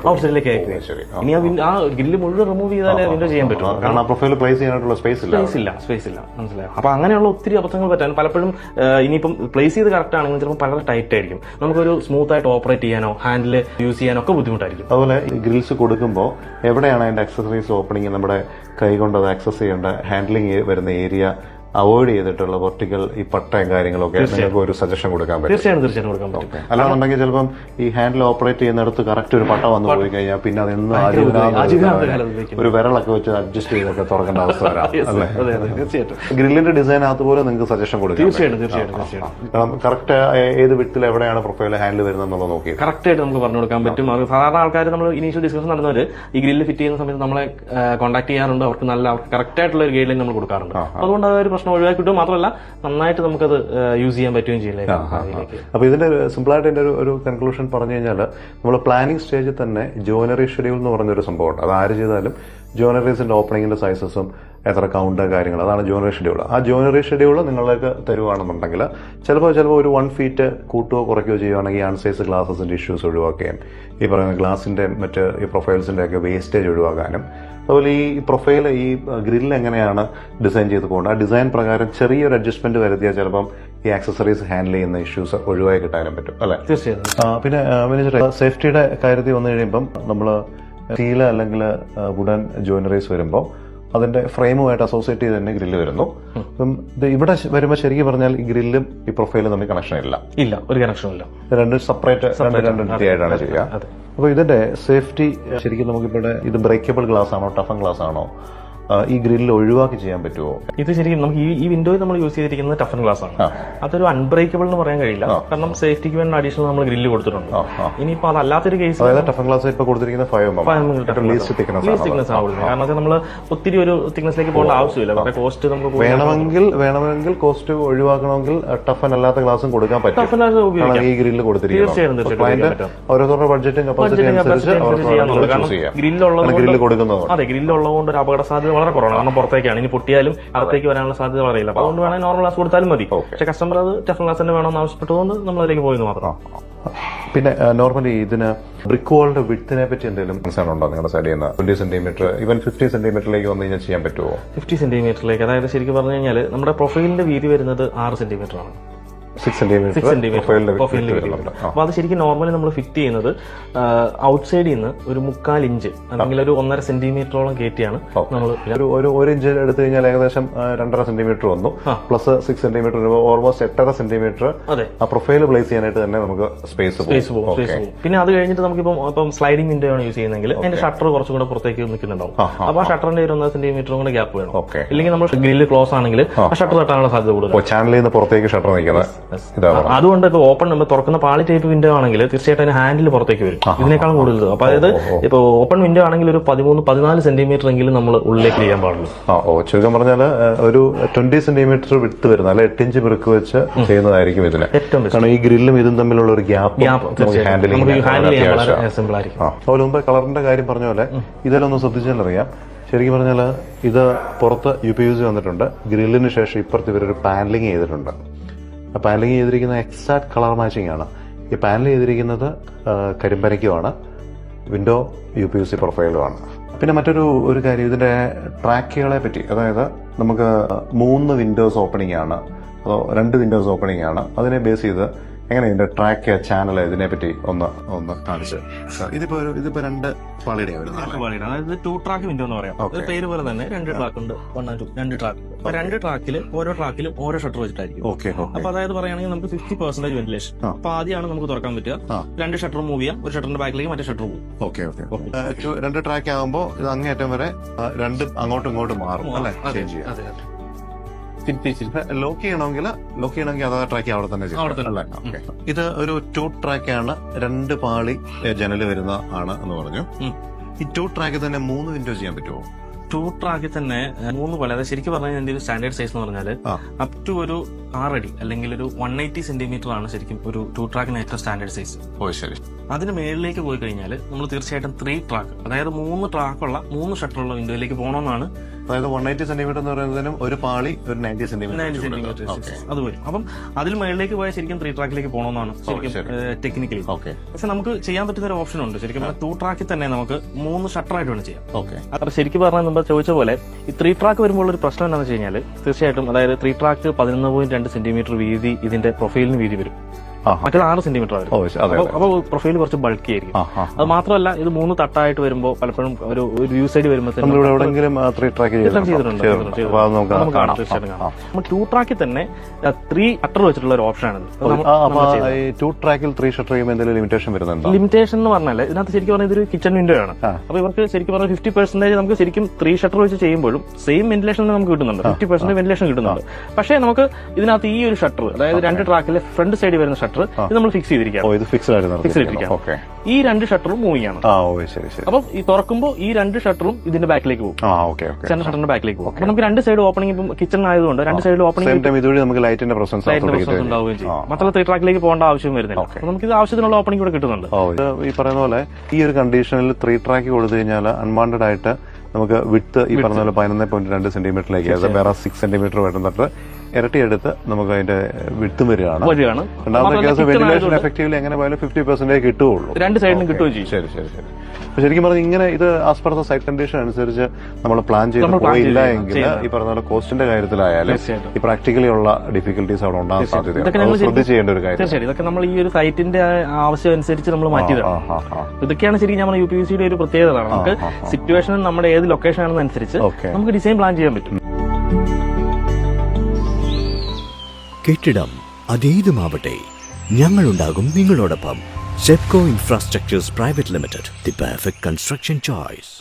S2: ഇനി ആ ഗ്രില്ല് മുഴുവൻ റിമൂവ് ചെയ്താലേ വിൻഡോ ചെയ്യാൻ പറ്റും.
S1: കാരണം ആ പ്രൊഫൈൽ പ്ലേസ് ചെയ്യാനായിട്ടുള്ള സ്പേസ് ഇല്ല.
S2: മനസ്സിലായോ? അപ്പൊ അങ്ങനെയുള്ള ഒത്തിരി അബദ്ധങ്ങൾ പറ്റാൻ പലപ്പോഴും ഇനിയിപ്പം പ്ലേസ് ചെയ്ത് കറക്റ്റ് ആണെങ്കിൽ ചിലപ്പോൾ വളരെ ടൈറ്റ് ആയിരിക്കും. നമുക്കൊരു സ്മൂത്ത് ആയിട്ട് ഓപ്പറേറ്റ് ചെയ്യാനോ ഹാൻഡിൽ യൂസ് ചെയ്യാനോ ഒക്കെ ബുദ്ധിമുട്ടായിരിക്കും.
S1: അതുപോലെ ഗ്രിൽസ് കൊടുക്കുമ്പോൾ എവിടെയാണ് അതിന്റെ അക്സസറീസ് ഓപ്പണിംഗ്, നമ്മുടെ കൈ കൊണ്ട് അത് ആക്സസ് ചെയ്യേണ്ട ഹാൻഡ്ലിംഗ് വരുന്ന ഏരിയ അവോയ്ഡ് ചെയ്തിട്ടുള്ള വെർട്ടിക്കൽ ഈ പട്ടയും കാര്യങ്ങളൊക്കെ നിങ്ങൾക്ക് ഒരു സജഷൻ കൊടുക്കാൻ പറ്റും?
S2: തീർച്ചയായിട്ടും കൊടുക്കാൻ പറ്റും.
S1: അല്ലാന്നുണ്ടെങ്കിൽ ചിലപ്പം ഈ ഹാൻഡിൽ ഓപ്പറേറ്റ് ചെയ്യുന്നിടത്ത് കറക്റ്റ് ഒരു പട്ട വന്നു പോയി കഴിഞ്ഞാൽ പിന്നെ അത് എന്ന് ഒരു വിരളൊക്കെ വെച്ച് അഡ്ജസ്റ്റ് ചെയ്തൊക്കെ തുറക്കേണ്ട അവസ്ഥ വരാം അല്ലേ? ഗ്രില്ലിന്റെ ഡിസൈനകത്ത് പോലും നിങ്ങൾക്ക് സജഷൻ കൊടുക്കാം. തീർച്ചയായിട്ടും കറക്റ്റ് ഏത് വിട്ടിൽ എവിടെയാണ് പ്രൊഫൈൽ ഹാൻഡിൽ വരുന്നത് നോക്കി
S2: കറക്റ്റ് ആയിട്ട് നമുക്ക് പറഞ്ഞു കൊടുക്കാൻ പറ്റും. സാധാരണ ആൾക്കാർ നമ്മൾ ഇനീഷ്യൽ ഡിസ്കഷൻ നടന്നവര് ഈ ഗ്രില്ല് ഫിറ്റ് ചെയ്യുന്ന സമയത്ത് നമ്മളെ കോൺടാക്ട് ചെയ്യാറുണ്ട്. അവർക്ക് കറക്റ്റ് ആയിട്ടുള്ള ഒരു ഗൈഡ് ലൈൻ നമ്മൾ കൊടുക്കാറുണ്ട്. അതുകൊണ്ട് അതൊരു പ്രശ്നം ഒഴിവാക്കി കിട്ടും. മാത്രമല്ല നന്നായിട്ട് നമുക്കത് യൂസ് ചെയ്യാൻ പറ്റുകയും ചെയ്യില്ല.
S1: അപ്പൊ ഇതിന്റെ സിമ്പിളായിട്ട് എന്റെ ഒരു കൺക്ലൂഷൻ പറഞ്ഞു കഴിഞ്ഞാൽ, നമ്മൾ പ്ലാനിംഗ് സ്റ്റേജിൽ തന്നെ ജോയിനറി ഷെഡ്യൂൾ എന്ന് പറഞ്ഞൊരു സംഭവമുണ്ട്. അത് ആര് ചെയ്താലും ജോയിനറീസിന്റെ ഓപ്പണിംഗിന്റെ സൈസസും എത്ര കൗണ്ട് കാര്യങ്ങൾ, അതാണ് ജോയിനറി ഷെഡ്യൂൾ. ആ ജോയിനറി ഷെഡ്യൂൾ നിങ്ങൾക്ക് തരുവാണെന്നുണ്ടെങ്കിൽ ചിലപ്പോൾ ഒരു 1 feet കൂട്ടുകയോ കുറയ്ക്കുകയോ ചെയ്യുകയാണെങ്കിൽ അൺസൈസ് ഗ്ലാസസിന്റെ ഇഷ്യൂസ് ഒഴിവാക്കുകയും ഈ പറയുന്ന ഗ്ലാസിന്റെ മറ്റ് ഈ പ്രൊഫൈൽസിന്റെ ഒക്കെ വേസ്റ്റേജ് ഒഴിവാക്കാനും, അതുപോലെ ഈ പ്രൊഫൈൽ ഈ ഗ്രില്ല് എങ്ങനെയാണ് ഡിസൈൻ ചെയ്ത് പോകുന്നത്, ആ ഡിസൈൻ പ്രകാരം ചെറിയൊരു അഡ്ജസ്റ്റ്മെന്റ് വരുത്തിയാൽ ചിലപ്പം ഈ ആക്സസറീസ് ഹാൻഡിൽ ചെയ്യുന്ന ഇഷ്യൂസ് ഒഴിവായി കിട്ടാനും പറ്റും അല്ലെ?
S2: തീർച്ചയായും.
S1: പിന്നെ സേഫ്റ്റിയുടെ കാര്യത്തിൽ വന്നു കഴിയുമ്പം നമ്മൾ സ്റ്റീൽ അല്ലെങ്കിൽ വുഡൻ ജോയിനറീസ് വരുമ്പോൾ അതിന്റെ ഫ്രെയിമുമായിട്ട് അസോസിയേറ്റ് ചെയ്ത് തന്നെ ഗ്രില്ല് വരുന്നു. അപ്പം ഇവിടെ വരുമ്പോൾ ശരിക്കും പറഞ്ഞാൽ ഈ ഗ്രില്ലും ഈ പ്രൊഫൈലും തമ്മിൽ കണക്ഷൻ ഇല്ല,
S2: ഒരു കണക്ഷനും ഇല്ല.
S1: രണ്ടും സെപ്പറേറ്റ് ആയിട്ടാണ് ചെയ്യുക. അപ്പൊ ഇതിന്റെ സേഫ്റ്റി ശരിക്കും നമുക്കിവിടെ ഇത് ബ്രേക്കബിൾ ഗ്ലാസ് ആണോ ടഫൻ ഗ്ലാസ് ആണോ ഈ ഗ്രില്ല് ഒഴിവാക്കി ചെയ്യാൻ പറ്റുമോ?
S2: ഇത് ശരിക്കും നമുക്ക് ഈ വിൻഡോയിൽ നമ്മൾ യൂസ് ചെയ്തിരിക്കുന്നത് ടഫൻ ഗ്ലാസ് ആണ്. അതൊരു അൺബ്രേക്കബിൾ എന്ന് പറയാൻ കഴിയില്ല. കാരണം സേഫ്റ്റിക്ക് വേണ്ടി അഡീഷണൽ നമ്മൾ ഗ്രില്ല് കൊടുത്തിട്ടുണ്ട്. ഇനിയിപ്പോ അതല്ലാത്തൊരു കേസ്
S1: ടഫൻ ഗ്ലാസ് ഇപ്പൊ കൊടുത്തിരിക്കുന്നത് 5 mm ലീസ്റ്റ് തിക്നെസ്
S2: ആണ്. കാരണം അത് നമ്മൾ ഒത്തിരി ഒരു തിക്നെസ്സിലേക്ക് പോകേണ്ട ആവശ്യമില്ല. കോസ്റ്റ് നമുക്ക്
S1: വേണമെങ്കിൽ കോസ്റ്റ് ഒഴിവാക്കണമെങ്കിൽ ടഫൻ അല്ലാത്ത ഗ്ലാസും കൊടുക്കാൻ പറ്റും. ഈ ഗ്രില്ല് കൊടുത്തിരിക്കുന്നത് ഓരോരുത്തരുടെ ബഡ്ജറ്റും കപ്പാസിറ്റിയും ഗ്രില്ല് കൊടുക്കുന്നത്.
S2: അതെ, ഗ്രില്ലുള്ളതുകൊണ്ട് ഒരു അപകട സാധ്യത വളരെ കുറവാണ്. കാരണം പുറത്തേക്കാണ്, ഇനി പൊട്ടിയാലും അകത്തേക്ക് വരാനുള്ള സാധ്യത വളരെയില്ല. അപ്പോൾ അതുകൊണ്ട് വേണമെങ്കിൽ നോർമൽ ഗ്ലാസ് കൊടുത്താലും മതി. പക്ഷെ കസ്റ്റമർ അത് ടഫൻ ഗ്ലാസ് തന്നെ വേണമെന്ന് ആവശ്യപ്പെട്ടതുകൊണ്ട് നമ്മൾ അതിലേക്ക് പോയെന്ന് മാത്രം.
S1: പിന്നെ നോർമലി ഇതിന് ബ്രിക്ക് വാളിന്റെ വിഡ്ത്തിനെ പറ്റി എന്തെങ്കിലും കൺസേൺ ഉണ്ടോ നിങ്ങളുടെ സൈഡിൽ നിന്ന്? 20 cm ഈവൻ 50 cm വന്നു കഴിഞ്ഞാൽ ചെയ്യാൻ പറ്റുമോ?
S2: 50 cm, അതായത് ശരിക്കും പറഞ്ഞു കഴിഞ്ഞാൽ നമ്മുടെ പ്രൊഫൈലിന്റെ വീതി വരുന്നത് 6 cm ആണ്.
S1: 6 cm
S2: അപ്പൊ അത് ശരിക്കും നോർമലി നമ്മൾ ഫിറ്റ് ചെയ്യുന്നത് ഔട്ട്സൈഡിൽ നിന്ന് ഒരു 1/4 ഇഞ്ച് അല്ലെങ്കിൽ ഒരു 1.5 സെന്റിമീറ്ററോളം കയറ്റിയാണ് നമ്മൾ.
S1: ഒരു ഇഞ്ച് എടുത്തു കഴിഞ്ഞാൽ ഏകദേശം 2.5 സെന്റിമീറ്റർ വന്നു, പ്ലസ് 6 cm ഓൾമോസ്റ്റ് 8.5 സെന്റിമീറ്റർ ആ പ്രൊഫൈൽ പ്ലേസ് ചെയ്യാനായിട്ട് തന്നെ നമുക്ക് സ്പേസ് പോകും.
S2: പിന്നെ അത് കഴിഞ്ഞിട്ട് നമുക്കിപ്പം സ്ലൈഡിംഗ് വിൻഡോ ആണ് യൂസ് ചെയ്യുന്നതെങ്കിൽ അതിന്റെ ഷട്ടർ കുറച്ചും കൂടെ പുറത്തേക്ക് നിൽക്കുന്നുണ്ടാവും. അപ്പൊ ആ ഷട്ടറിന്റെ 1 സെന്റിമീറ്ററും കൂടെ ഗ്യാപ്പ് വേണം. ഇല്ലെങ്കിൽ നമ്മൾ ഗ്രില്ല് ക്ലോസ് ആണെങ്കിൽ ആ ഷട്ടർ തട്ടാനുള്ള സാധ്യത കൂടുതൽ.
S1: ചാനലിൽ നിന്ന് പുറത്തേക്ക് ഷട്ടർ നിൽക്കുന്നത്
S2: അതുകൊണ്ട് ഇപ്പൊ ഓപ്പൺ തുറക്കുന്ന പാളി ടൈപ്പ് വിൻഡോ ആണെങ്കിൽ തീർച്ചയായിട്ടും അതിന് ഹാൻഡിൽ പുറത്തേക്ക് വരും, ഇതിനേക്കാൾ കൂടുതൽ. അപ്പൊ അതായത് ഇപ്പൊ ഓപ്പൺ വിൻഡോ ആണെങ്കിൽ ഒരു 13-14 സെന്റിമീറ്റർ എങ്കിലും നമ്മൾ ഉള്ളിലേക്ക് ചെയ്യാൻ പാടുള്ളൂ.
S1: ചുരുക്കം പറഞ്ഞാൽ ഒരു 20 സെന്റിമീറ്റർ വിട്ട് വരുന്ന അല്ലെ 8 ഇഞ്ച് പിറക്ക് വെച്ച് ചെയ്യുന്നതായിരിക്കും ഇതിന് ഏറ്റവും ബെസ്റ്റ്. കാരണം ഈ ഗ്രില്ലും ഇതും തമ്മിലുള്ള ഒരു ഗ്യാപ്പ് ഹാൻഡിൽ ചെയ്യാൻ
S2: സിമ്പിൾ ആയിരിക്കും.
S1: അതുപോലെ മുമ്പ് കളറിന്റെ കാര്യം പറഞ്ഞ പോലെ ഇതെല്ലാം ഒന്ന് ശ്രദ്ധിച്ചാൽ അറിയാം. ശരിക്കും പറഞ്ഞാൽ ഇത് പുറത്ത് UPVC വന്നിട്ടുണ്ട്, ഗ്രില്ലിന് ശേഷം ഇപ്പുറത്ത് ഇവരൊരു പാനലിംഗ് ചെയ്തിട്ടുണ്ട്. ആ പാനലിംഗ് ചെയ്തിരിക്കുന്ന എക്സാക്ട് കളർ മാച്ചിങ് ആണ്. ഈ പാനൽ ചെയ്തിരിക്കുന്നത് കരിമ്പനയ്ക്കുമാണ്, വിൻഡോ UPVC പ്രൊഫൈലുമാണ്. പിന്നെ മറ്റൊരു കാര്യം ഇതിന്റെ ട്രാക്കുകളെ പറ്റി, അതായത് നമുക്ക് 3 വിൻഡോസ് ഓപ്പണിംഗ് ആണ് അതോ 2 വിൻഡോസ് ഓപ്പണിംഗ് ആണ്, അതിനെ ബേസ് ചെയ്ത് എങ്ങനെ ഇതിന്റെ ട്രാക്ക് ചാനൽ ഇതിനെ പറ്റി ഒന്ന് കാണിച്ച്. ഇതിപ്പോ 2 പാളിയുടെ
S2: അതായത് 2 ട്രാക്ക് വിൻഡോ എന്ന് പറയാം. പേര് പോലെ തന്നെ 2 ട്രാക്ക് ഉണ്ട്, 1 and 2 2 ട്രാക്ക്. 2 ട്രാക്കിൽ ഓരോ ട്രാക്കിലും ഓരോ ഷട്ടർ വെച്ചിട്ടായിരിക്കും. അപ്പൊ അതായത് പറയുകയാണെങ്കിൽ നമുക്ക് 50% വെന്റിലേഷൻ. അപ്പൊ ആദ്യമാണ് നമുക്ക് തുറക്കാൻ പറ്റുക, 2 ഷട്ടർ മൂവ് ചെയ്യാം, ഒരു ഷട്ടറിന്റെ ബാക്കിലേക്ക് മറ്റേ ഷട്ടർ പോകും.
S1: 2 ട്രാക്ക് ആകുമ്പോൾ ഇത് അങ്ങേറ്റം വരെ 2 അങ്ങോട്ടും ഇങ്ങോട്ടും മാറും അല്ലെ, ചേഞ്ച് ചെയ്യാം. ലോക്ക് ചെയ്യണമെങ്കിൽ അതാ ട്രാക്ക് അവിടെ തന്നെ ചെയ്യും. ഇത് ഒരു 2 ട്രാക്കാണ്, 2 പാളി ജനൽ വരുന്ന ആണ് എന്ന് പറഞ്ഞു. ഈ 2 ട്രാക്കിൽ തന്നെ 3 വിൻഡോ ചെയ്യാൻ പറ്റുമോ?
S2: 2 ട്രാക്കിൽ തന്നെ 3 പോലെ. അതായത് ശരിക്കും പറഞ്ഞാൽ എന്റെ ഒരു സ്റ്റാൻഡേർഡ് സൈസ് എന്ന് പറഞ്ഞാൽ അപ് ടു ഒരു 6 അടി അല്ലെങ്കിൽ ഒരു 180 സെന്റിമീറ്റർ ആണ് ശരിക്കും ഒരു 2 ട്രാക്കിന് ഏറ്റവും സ്റ്റാൻഡേർഡ് സൈസ്.
S1: ശരി.
S2: അതിന് മേളിലേക്ക് പോയി കഴിഞ്ഞാൽ നമ്മൾ തീർച്ചയായിട്ടും 3 ട്രാക്ക്, അതായത് 3 ട്രാക്കുള്ള 3 ഷട്ടറുള്ള വിൻഡോയിലേക്ക് പോകണമെന്നാണ്.
S1: അതായത് 180 സെന്റിമീറ്റർ എന്ന് പറയുന്നതിനും ഒരു പാളി ഒരു 90 സെന്റിമീറ്റർ
S2: അത് വരും. അപ്പം അതിൽ മേളിലേക്ക് പോയാൽ ശരിക്കും 3 ട്രാക്കിലേക്ക് പോകണമെന്നാണ് ശരിക്കും ടെക്നിക്കലി. പക്ഷെ നമുക്ക് ചെയ്യാൻ പറ്റുന്ന ഒരു ഓപ്ഷൻ ഉണ്ട്. ശരിക്കും 2 ട്രാക്കിൽ തന്നെ നമുക്ക് 3 ഷട്ടറായിട്ട് വേണം ചെയ്യാം. അപ്പൊ ശരിക്കും പറഞ്ഞാൽ നമ്മൾ ചോദിച്ച പോലെ ഈ 3 ട്രാക്ക് വരുമ്പോൾ ഒരു പ്രശ്നം എന്താണെന്ന് വെച്ച് കഴിഞ്ഞാൽ തീർച്ചയായിട്ടും അതായത് 3 ട്രാക്ക് 11.2 സെന്റിമീറ്റർ വീതി ഇതിന്റെ പ്രൊഫൈലിന് വീതി വരും, മറ്റൊരു 6 സെന്റിമീറ്റർ വരും. അപ്പൊ പ്രൊഫൈൽ കുറച്ച് ബൾക്കി ആയിരിക്കും. അത് മാത്രമല്ല ഇത് 3 തട്ടായിട്ട് വരുമ്പോൾ പലപ്പോഴും ഒരു വ്യൂ സൈഡ് വരുമ്പോൾ
S1: 3 ട്രാക്ക്
S2: ചെയ്തിട്ടുണ്ട്. നമുക്ക് 2 ട്രാക്കിൽ തന്നെ 3 ഷട്ടർ വെച്ചിട്ടുള്ള ഒരു ഓപ്ഷനാണ്.
S1: 2 ട്രാക്കിൽ 3 ഷട്ടർ ചെയ്യുമ്പോൾ എന്തെങ്കിലും ലിമിറ്റേഷൻ വരുന്നുണ്ടോ?
S2: ലിമിറ്റേഷൻ എന്ന് പറഞ്ഞാൽ ഇതിനകത്ത് ശരിക്കും പറഞ്ഞാൽ ഇതൊരു കിച്ചൺ വിൻഡോ ആണ്. അപ്പൊ ഇവർക്ക് ശരിക്കും പറഞ്ഞാൽ 50% നമുക്ക് ശരിക്കും 3 ഷട്ടർ വെച്ച് ചെയ്യുമ്പോഴും സെയിം വെന്റിലേഷൻ നമുക്ക് കിട്ടുന്നുണ്ട്, 50% വെന്റിലേഷൻ കിട്ടുന്നുണ്ട്. പക്ഷേ നമുക്ക് ഇതിനകത്ത് ഈ ഒരു ഷട്ടർ, അതായത് 2 ട്രാക്കിലെ ഫ്രണ്ട് സൈഡിൽ വരുന്ന ഷട്ടർ ഇത് നമ്മൾ ഫിക്സ് ചെയ്തിരിക്കാം. ഈ 2 ഷട്ടറും മൂവ് ചെയ്യണം. അപ്പൊ ഈ തുറക്കുമ്പോൾ ഈ 2 ഷട്ടറും ഇതിന്റെ ബാക്കിലേക്ക് പോകും, സെന്റർ ഷട്ടറിന്റെ ബാക്കിലേക്ക് പോകും. അപ്പൊ നമുക്ക് 2 സൈഡ് ഓപ്പണിംഗ് ഇപ്പം കിച്ചൺ ആയതുകൊണ്ട് 2 സൈഡിൽ ഓപ്പണിംഗ്
S1: നമുക്ക് ലൈറ്റിന്റെ പ്രസൻസ്
S2: ഉണ്ടാവുകയും ചെയ്യും. മറ്റുള്ള 3 ട്രാക്കിലേക്ക് പോകേണ്ട ആവശ്യം വരുന്നില്ല. നമുക്ക് ഇത് ആവശ്യത്തിനുള്ള ഓപ്പണിംഗ് കൂടെ കിട്ടുന്നുണ്ട്.
S1: ഈ പറയുന്ന പോലെ ഈ ഒരു കണ്ടീഷനിൽ 3 ട്രാക്ക് കൊടുത്തു കഴിഞ്ഞാൽ അൺവാണ്ടഡ് ആയിട്ട് നമുക്ക് വിട്ട് ഈ പറഞ്ഞ പോലെ 11.2 സെന്റിമീറ്ററിലേക്ക് വേറെ 6 സെന്റിമീറ്റർ വരുന്നിട്ട് ഇരട്ടിയെടുത്ത് നമുക്ക് അതിന്റെ വിട്ടും വരികയാണ്. രണ്ടാമത്തെ കേസ് വെന്റിലേഷൻ എഫക്റ്റീവ്ലി എങ്ങനെ പോയാലും 50% കിട്ടുകയുള്ളൂ, 2
S2: സൈഡിലും കിട്ടുകയും ചെയ്യും.
S1: ശരി. ശരിക്കും പറഞ്ഞാൽ ഇങ്ങനെ ഇത് as per the site condition അനുസരിച്ച് നമ്മൾ പ്ലാൻ ചെയ്ത് പോയില്ല എങ്കിൽ ഈ പറഞ്ഞ പോലെ കോസ്റ്റിന്റെ കാര്യത്തിലായാലും ഈ പ്രാക്ടിക്കലി ഉള്ള ഡിഫിക്കൽട്ടീസ് അവിടെ ഉണ്ടാകാൻ സാധ്യതയുണ്ട്. ശ്രദ്ധിച്ച് ചെയ്യേണ്ട ഒരു കാര്യം.
S2: തീർച്ചയായും ഇതൊക്കെ നമ്മൾ ഈ ഒരു സൈറ്റിന്റെ ആവശ്യം അനുസരിച്ച് നമ്മൾ മാറ്റിയതാണ്. ഇതൊക്കെയാണ് ശരിക്കും നമ്മുടെ UPVCയുടെ ഒരു പ്രത്യേകത. നമുക്ക് സിറ്റുവേഷൻ നമ്മുടെ ഏത് ലൊക്കേഷൻ ആണെന്ന് അനുസരിച്ച് നമുക്ക് ഡിസൈൻ പ്ലാൻ ചെയ്യാൻ പറ്റും.
S3: കെട്ടിടം അതേതുമാവട്ടെ, ഞങ്ങളുണ്ടാകും നിങ്ങളോടൊപ്പം. Sepco infrastructures private limited, the perfect construction choice.